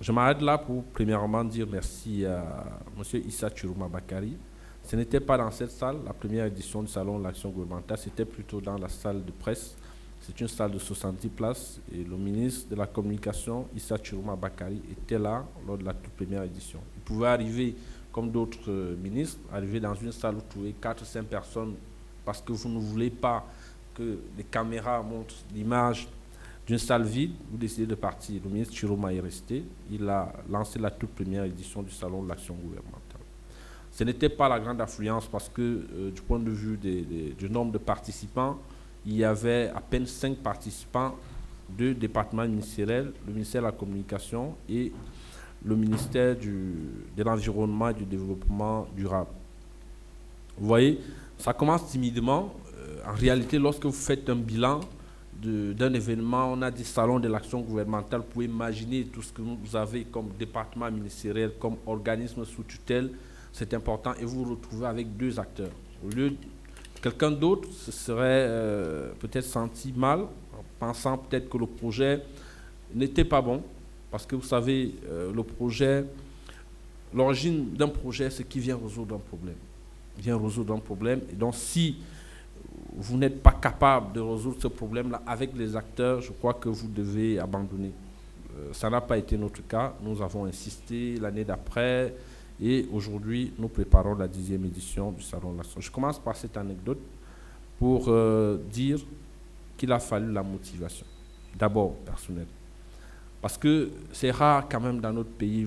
Speaker 2: Je m'arrête là pour premièrement dire merci à M. Issa Chiroma Bakari. Ce n'était pas dans cette salle, la première édition du Salon de l'Action gouvernementale, c'était plutôt dans la salle de presse. C'est une salle de 70 places et le ministre de la Communication, Issa Chiroma Bakari, était là lors de la toute première édition. Il pouvait arriver, comme d'autres ministres, arriver dans une salle où trouver 4 ou 5 personnes parce que vous ne voulez pas que les caméras montrent l'image d'une salle vide, vous décidez de partir. Le ministre Chiroma est resté. Il a lancé la toute première édition du Salon de l'Action gouvernementale. Ce n'était pas la grande affluence parce que, du point de vue du nombre de participants, il y avait à peine 5 participants, 2 départements ministériels, le ministère de la Communication et le ministère de l'Environnement et du Développement durable. Vous voyez, ça commence timidement. En réalité, lorsque vous faites un bilan d'un événement, on a des salons de l'action gouvernementale, vous pouvez imaginer tout ce que vous avez comme département ministériel, comme organisme sous tutelle, c'est important, et vous vous retrouvez avec 2 acteurs. Au lieu de quelqu'un d'autre se serait peut-être senti mal, en pensant peut-être que le projet n'était pas bon, parce que vous savez, l'origine d'un projet, c'est qu'il vient résoudre un problème. Il vient résoudre un problème, et donc si vous n'êtes pas capable de résoudre ce problème-là avec les acteurs, je crois que vous devez abandonner. Ça n'a pas été notre cas. Nous avons insisté l'année d'après et aujourd'hui, nous préparons la 10e édition du Salon de l'Action. Je commence par cette anecdote pour dire qu'il a fallu la motivation. D'abord, personnelle. Parce que c'est rare quand même dans notre pays,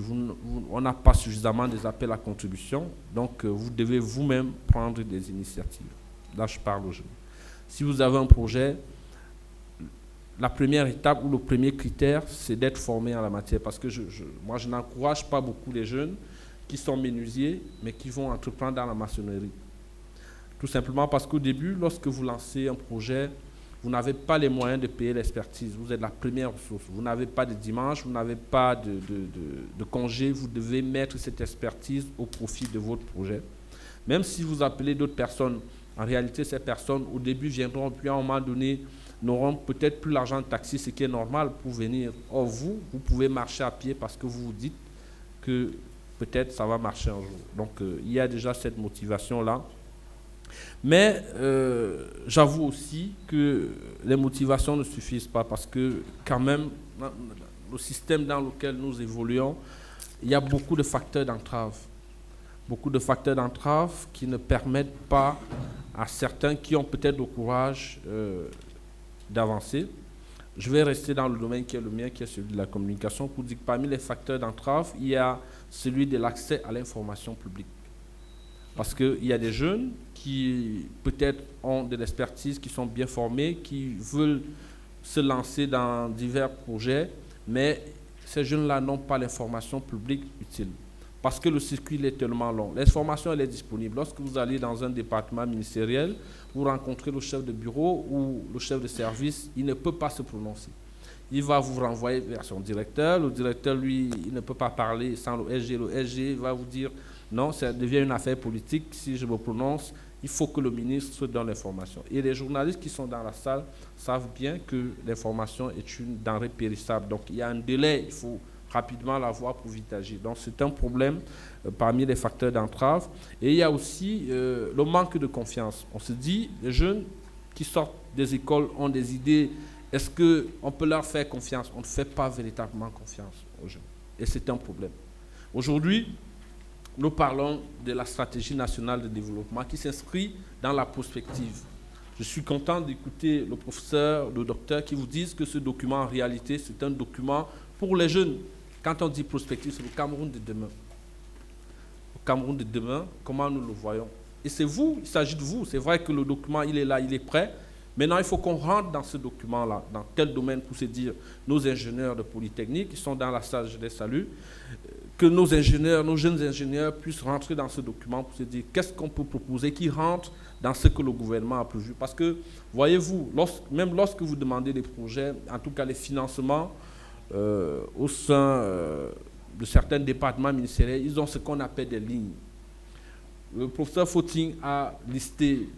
Speaker 2: on n'a pas suffisamment des appels à contribution, donc vous devez vous-même prendre des initiatives. Là, je parle aux jeunes. Si vous avez un projet, la première étape ou le premier critère, c'est d'être formé en la matière. Parce que moi, je n'encourage pas beaucoup les jeunes qui sont menuisiers, mais qui vont entreprendre dans la maçonnerie. Tout simplement parce qu'au début, lorsque vous lancez un projet, vous n'avez pas les moyens de payer l'expertise. Vous êtes la première ressource. Vous n'avez pas de dimanche, vous n'avez pas de congé. Vous devez mettre cette expertise au profit de votre projet. Même si vous appelez d'autres personnes, en réalité, ces personnes, au début, viendront, puis à un moment donné, n'auront peut-être plus l'argent de taxi, ce qui est normal pour venir. Or, vous pouvez marcher à pied parce que vous vous dites que peut-être ça va marcher un jour. Donc, il y a déjà cette motivation-là. Mais j'avoue aussi que les motivations ne suffisent pas parce que, quand même, le système dans lequel nous évoluons, il y a beaucoup de facteurs d'entrave. Beaucoup de facteurs d'entrave qui ne permettent pas à certains qui ont peut-être le courage d'avancer. Je vais rester dans le domaine qui est le mien, qui est celui de la communication, pour dire que parmi les facteurs d'entrave, il y a celui de l'accès à l'information publique. Parce qu'il y a des jeunes qui peut-être ont de l'expertise, qui sont bien formés, qui veulent se lancer dans divers projets, mais ces jeunes-là n'ont pas l'information publique utile. Parce que le circuit est tellement long. L'information, elle est disponible. Lorsque vous allez dans un département ministériel, vous rencontrez le chef de bureau ou le chef de service, il ne peut pas se prononcer. Il va vous renvoyer vers son directeur. Le directeur, lui, il ne peut pas parler sans le SG. Le SG va vous dire, non, ça devient une affaire politique. Si je me prononce, il faut que le ministre donne l'information. Et les journalistes qui sont dans la salle savent bien que l'information est une denrée périssable. Donc, il y a un délai, il faut rapidement l'avoir pour vite agir. Donc, c'est un problème parmi les facteurs d'entrave. Et il y a aussi le manque de confiance. On se dit, les jeunes qui sortent des écoles ont des idées. Est-ce qu'on peut leur faire confiance? On ne fait pas véritablement confiance aux jeunes. Et c'est un problème. Aujourd'hui, nous parlons de la stratégie nationale de développement qui s'inscrit dans la prospective. Je suis content d'écouter le professeur, le docteur qui vous disent que ce document, en réalité, c'est un document pour les jeunes. Quand on dit prospective, c'est le Cameroun de demain. Le Cameroun de demain, comment nous le voyons? Et c'est vous, il s'agit de vous. C'est vrai que le document, il est là, il est prêt. Maintenant, il faut qu'on rentre dans ce document-là, dans tel domaine pour se dire, nos ingénieurs de Polytechnique, qui sont dans la salle, je les salue, que nos ingénieurs, nos jeunes ingénieurs puissent rentrer dans ce document pour se dire, qu'est-ce qu'on peut proposer qui rentre dans ce que le gouvernement a prévu. Parce que, voyez-vous, même lorsque vous demandez des projets, en tout cas les financements, au sein de certains départements ministériels, ils ont ce qu'on appelle des lignes. le professeur Fauting a listé,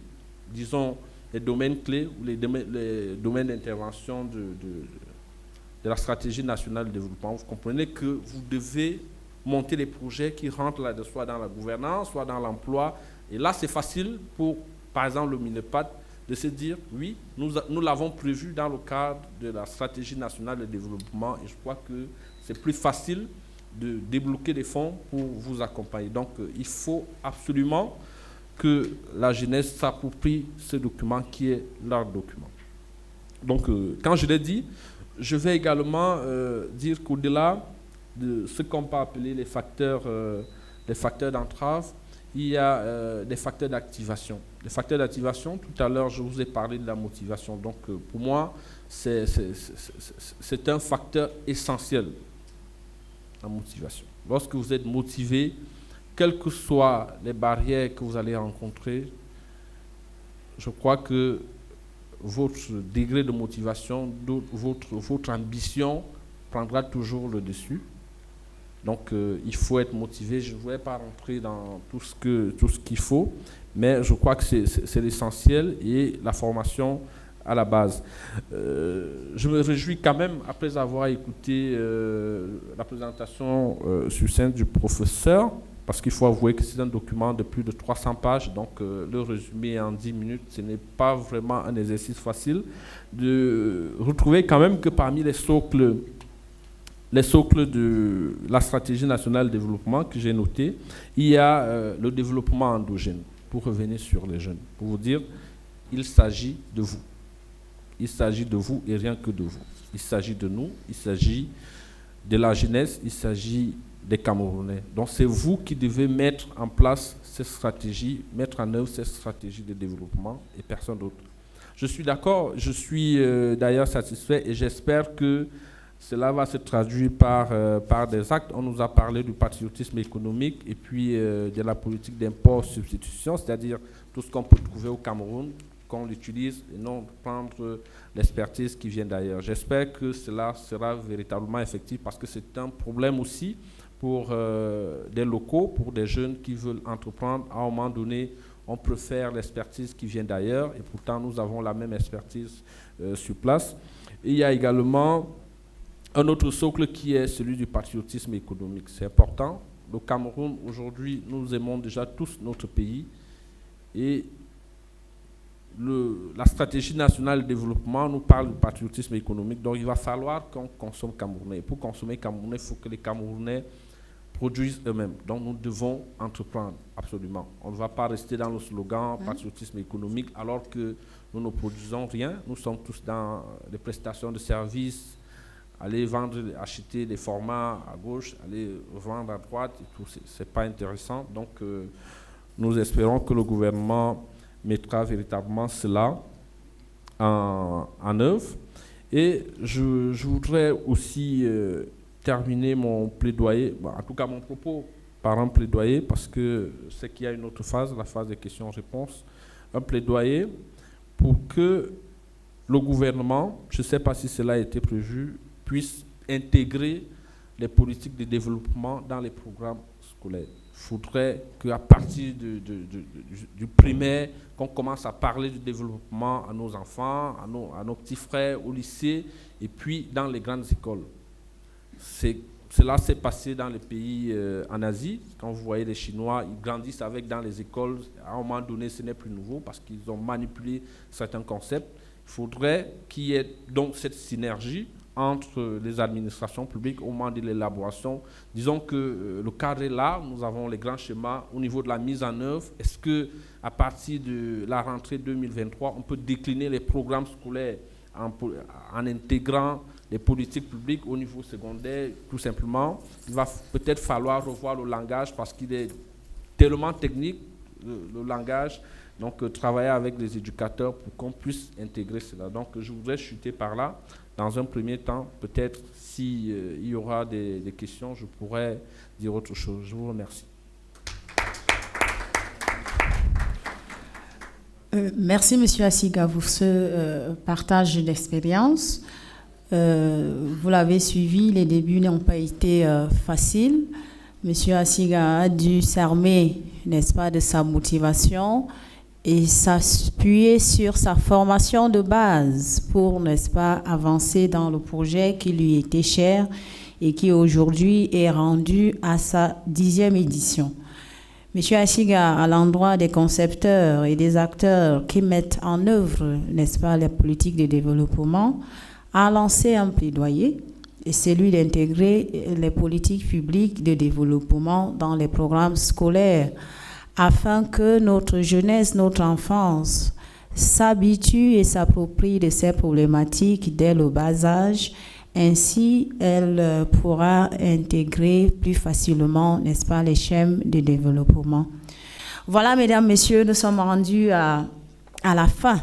Speaker 2: disons, les domaines clés ou les domaines d'intervention de la stratégie nationale de développement. Vous comprenez que vous devez monter des projets qui rentrent là, soit dans la gouvernance, soit dans l'emploi. Et là, c'est facile pour, par exemple, le MINEPAD, de se dire, oui, nous l'avons prévu dans le cadre de la stratégie nationale de développement et je crois que c'est plus facile de débloquer des fonds pour vous accompagner. Donc, il faut absolument que la jeunesse s'approprie ce document qui est leur document. Donc, quand je l'ai dit, je vais également dire qu'au-delà de ce qu'on peut appeler les facteurs d'entrave, il y a des facteurs d'activation. Les facteurs d'activation, tout à l'heure, je vous ai parlé de la motivation. Donc, pour moi, c'est un facteur essentiel, la motivation. Lorsque vous êtes motivé, quelles que soient les barrières que vous allez rencontrer, je crois que votre degré de motivation, votre ambition prendra toujours le dessus. Donc, il faut être motivé. Je ne voudrais pas rentrer dans tout ce qu'il faut, mais je crois que c'est l'essentiel et la formation à la base. Je me réjouis quand même, après avoir écouté la présentation succincte du professeur, parce qu'il faut avouer que c'est un document de plus de 300 pages, donc le résumé en 10 minutes, ce n'est pas vraiment un exercice facile, de retrouver quand même que parmi les socles de la stratégie nationale de développement que j'ai noté, il y a le développement endogène, pour revenir sur les jeunes, pour vous dire, il s'agit de vous. Il s'agit de vous et rien que de vous. Il s'agit de nous, il s'agit de la jeunesse, il s'agit des Camerounais. Donc c'est vous qui devez mettre en place cette stratégie, mettre en œuvre cette stratégie de développement et personne d'autre. Je suis d'accord, je suis d'ailleurs satisfait et j'espère que cela va se traduire par des actes. On nous a parlé du patriotisme économique et puis de la politique d'import-substitution, c'est-à-dire tout ce qu'on peut trouver au Cameroun, qu'on l'utilise et non prendre l'expertise qui vient d'ailleurs. J'espère que cela sera véritablement effectif parce que c'est un problème aussi pour des locaux, pour des jeunes qui veulent entreprendre. À un moment donné, on préfère l'expertise qui vient d'ailleurs et pourtant nous avons la même expertise sur place. Et il y a également un autre socle qui est celui du patriotisme économique. C'est important. Le Cameroun, aujourd'hui, nous aimons déjà tous notre pays et la stratégie nationale de développement nous parle du patriotisme économique. Donc, il va falloir qu'on consomme camerounais. Pour consommer camerounais, il faut que les Camerounais produisent eux-mêmes. Donc, nous devons entreprendre, absolument. On ne va pas rester dans le slogan patriotisme économique alors que nous ne produisons rien. Nous sommes tous dans les prestations de services, aller vendre, acheter des formats à gauche, aller vendre à droite, et tout, c'est pas intéressant. Donc, nous espérons que le gouvernement mettra véritablement cela en œuvre. Et je voudrais aussi terminer mon plaidoyer, en tout cas mon propos, par un plaidoyer, parce que c'est qu'il y a une autre phase, la phase des questions-réponses, un plaidoyer pour que le gouvernement, je ne sais pas si cela a été prévu, puisse intégrer les politiques de développement dans les programmes scolaires. Il faudrait qu'à partir du primaire, qu'on commence à parler du développement à nos enfants, à nos petits frères au lycée, et puis dans les grandes écoles. Cela s'est passé dans les pays en Asie. Quand vous voyez les Chinois, ils grandissent avec dans les écoles. À un moment donné, ce n'est plus nouveau parce qu'ils ont manipulé certains concepts. Il faudrait qu'il y ait donc cette synergie entre les administrations publiques au moment de l'élaboration. Disons que le cadre est là, nous avons les grands schémas au niveau de la mise en œuvre. Est-ce qu'à partir de la rentrée 2023, on peut décliner les programmes scolaires en intégrant les politiques publiques au niveau secondaire, tout simplement? Il va peut-être falloir revoir le langage parce qu'il est tellement technique, le langage. Donc, travailler avec les éducateurs pour qu'on puisse intégrer cela. Donc, je voudrais chuter par là. Dans un premier temps, peut-être s'il y aura des questions, je pourrais dire autre chose. Je vous remercie.
Speaker 4: Merci, M. Asiga, pour ce partage d'expérience. Vous l'avez suivi, les débuts n'ont pas été faciles. M. Asiga a dû s'armer, n'est-ce pas, de sa motivation et s'appuyer sur sa formation de base pour, n'est-ce pas, avancer dans le projet qui lui était cher et qui aujourd'hui est rendu à sa 10e édition. M. Asiga, à l'endroit des concepteurs et des acteurs qui mettent en œuvre, n'est-ce pas, les politiques de développement, a lancé un plaidoyer, et c'est lui d'intégrer les politiques publiques de développement dans les programmes scolaires afin que notre jeunesse, notre enfance s'habitue et s'approprie de ces problématiques dès le bas âge. Ainsi, elle pourra intégrer plus facilement, n'est-ce pas, les schèmes de développement. Voilà, mesdames, messieurs, nous sommes rendus à la fin,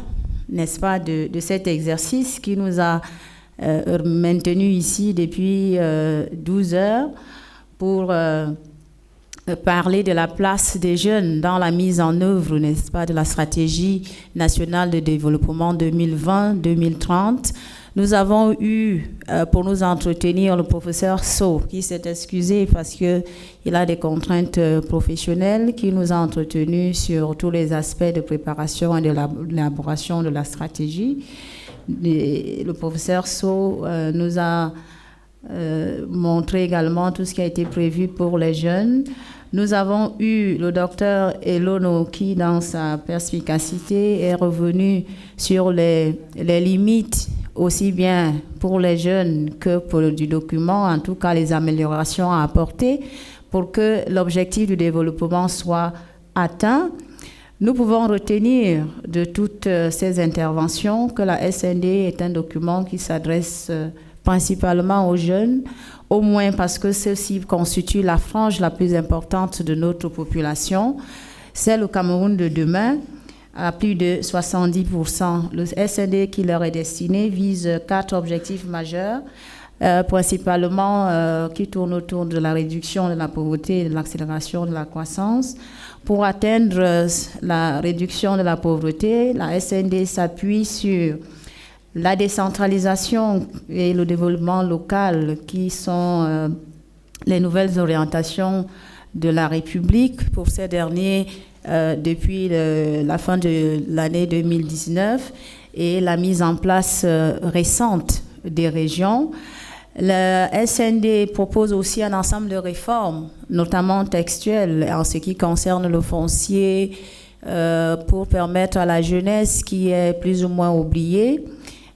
Speaker 4: n'est-ce pas, de cet exercice qui nous a maintenu ici depuis 12 heures pour parler de la place des jeunes dans la mise en œuvre, n'est-ce pas, de la stratégie nationale de développement 2020-2030. Nous avons eu pour nous entretenir le professeur So, qui s'est excusé parce qu'il a des contraintes professionnelles, qui nous a entretenus sur tous les aspects de préparation et de l'élaboration de la stratégie. Le professeur So nous a montré également tout ce qui a été prévu pour les jeunes. Nous avons eu le docteur Elono qui, dans sa perspicacité, est revenu sur les limites, aussi bien pour les jeunes que pour du document, en tout cas les améliorations à apporter pour que l'objectif du développement soit atteint. Nous pouvons retenir de toutes ces interventions que la SND est un document qui s'adresse principalement aux jeunes, au moins parce que ceux-ci constituent la frange la plus importante de notre population. C'est le Cameroun de demain, à plus de 70%. Le SND qui leur est destiné vise 4 objectifs majeurs, principalement qui tournent autour de la réduction de la pauvreté et de l'accélération de la croissance. Pour atteindre la réduction de la pauvreté, la SND s'appuie sur la décentralisation et le développement local qui sont les nouvelles orientations de la République pour ces derniers depuis la fin de l'année 2019 et la mise en place récente des régions. Le SND propose aussi un ensemble de réformes, notamment textuelles, en ce qui concerne le foncier, pour permettre à la jeunesse qui est plus ou moins oubliée,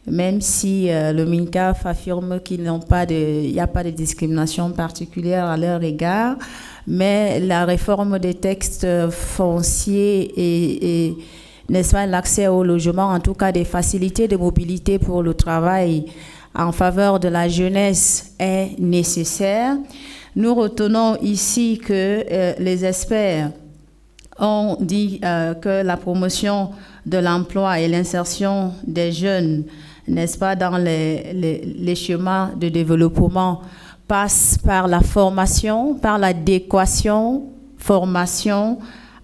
Speaker 4: même si le MINCAF affirme qu'il n'y a pas de discrimination particulière à leur égard, mais la réforme des textes fonciers et n'est-ce pas, l'accès au logement, en tout cas des facilités de mobilité pour le travail en faveur de la jeunesse est nécessaire. Nous retenons ici que les experts ont dit que la promotion de l'emploi et l'insertion des jeunes, n'est-ce pas, dans les schémas de développement passe par la formation, par l'adéquation, formation,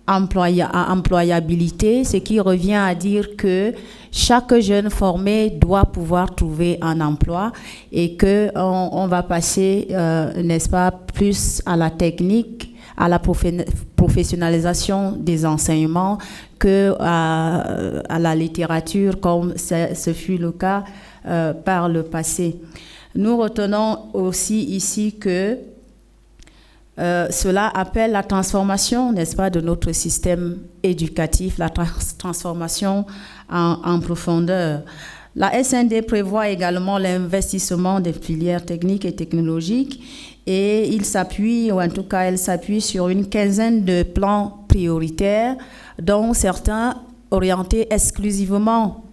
Speaker 4: employabilité, ce qui revient à dire que chaque jeune formé doit pouvoir trouver un emploi et qu'on va passer, n'est-ce pas, plus à la technique, à la professionnalisation des enseignements que à la littérature, comme ce fut le cas par le passé. Nous retenons aussi ici que cela appelle la transformation, n'est-ce pas, de notre système éducatif, la transformation en profondeur. La SND prévoit également l'investissement des filières techniques et technologiques et il s'appuie, ou en tout cas elle s'appuie sur une quinzaine de plans prioritaires, dont certains orientés exclusivement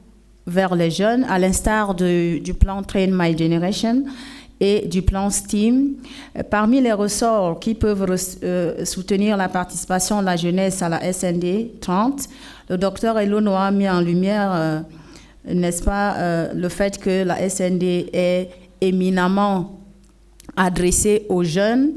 Speaker 4: vers les jeunes, à l'instar du plan Train My Generation et du plan STEAM. Parmi les ressorts qui peuvent soutenir la participation de la jeunesse à la SND 30, le docteur Elono a mis en lumière, n'est-ce pas, le fait que la SND est éminemment adressée aux jeunes.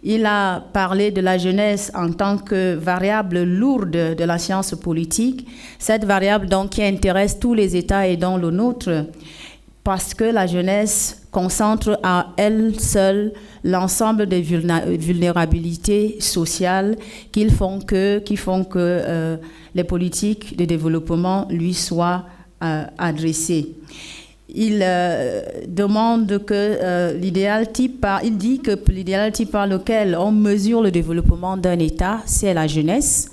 Speaker 4: Il a parlé de la jeunesse en tant que variable lourde de la science politique, cette variable donc qui intéresse tous les États et dont le nôtre. parce que la jeunesse concentre à elle seule l'ensemble des vulnérabilités sociales qui font que les politiques de développement lui soient adressées. Il demande que l'idéal type par lequel on mesure le développement d'un État, c'est la jeunesse.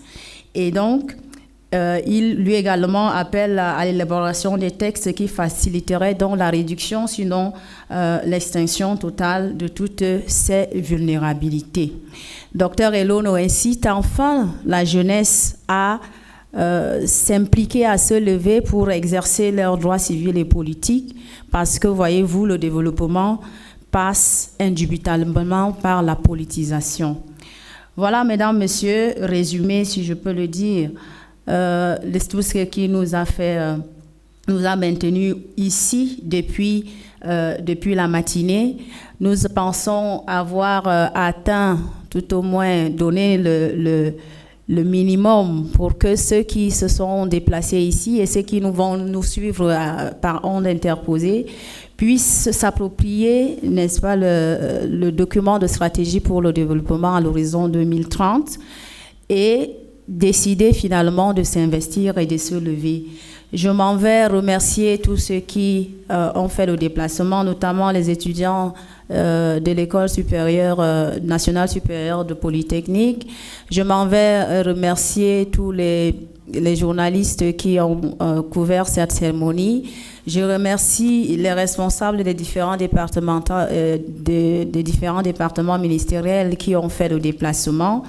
Speaker 4: Et donc, il lui également appelle à l'élaboration des textes qui faciliteraient donc la réduction, sinon l'extinction totale de toutes ces vulnérabilités. Dr Elono incite enfin la jeunesse à s'impliquer, à se lever pour exercer leurs droits civils et politiques, parce que, voyez-vous, le développement passe indubitablement par la politisation. Voilà, mesdames, messieurs, résumé, si je peux le dire, tout ce qui nous a maintenus ici depuis la matinée. Nous pensons avoir atteint, tout au moins, donné le minimum pour que ceux qui se sont déplacés ici et ceux qui vont nous suivre par ondes interposées puissent s'approprier, n'est-ce pas, le document de stratégie pour le développement à l'horizon 2030 et décider finalement de s'investir et de se lever. Je m'en vais remercier tous ceux qui ont fait le déplacement, notamment les étudiants de l'École nationale supérieure de Polytechnique. Je m'en vais remercier tous les journalistes qui ont couvert cette cérémonie. Je remercie les responsables des différents départements ministériels qui ont fait le déplacement.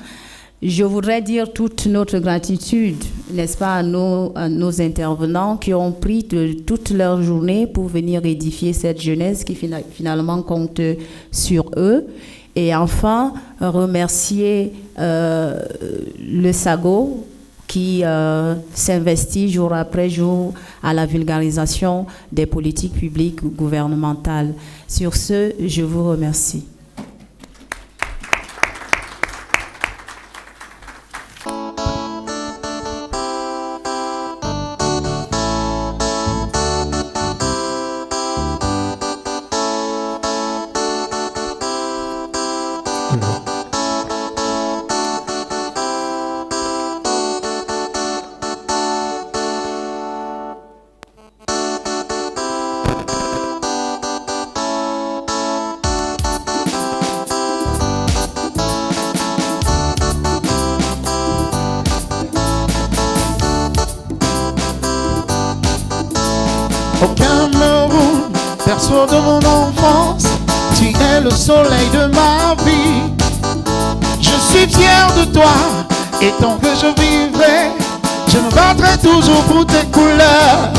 Speaker 4: Je voudrais dire toute notre gratitude, n'est-ce pas, à nos intervenants qui ont pris toute leur journée pour venir édifier cette jeunesse qui finalement compte sur eux. Et enfin, remercier le SAGO qui s'investit jour après jour à la vulgarisation des politiques publiques gouvernementales. Sur ce, je vous remercie.
Speaker 7: Au Cameroun, berceau de mon enfance, tu es le soleil de ma vie. Je suis fier de toi, et tant que je vivrai, je me battrai toujours pour tes couleurs.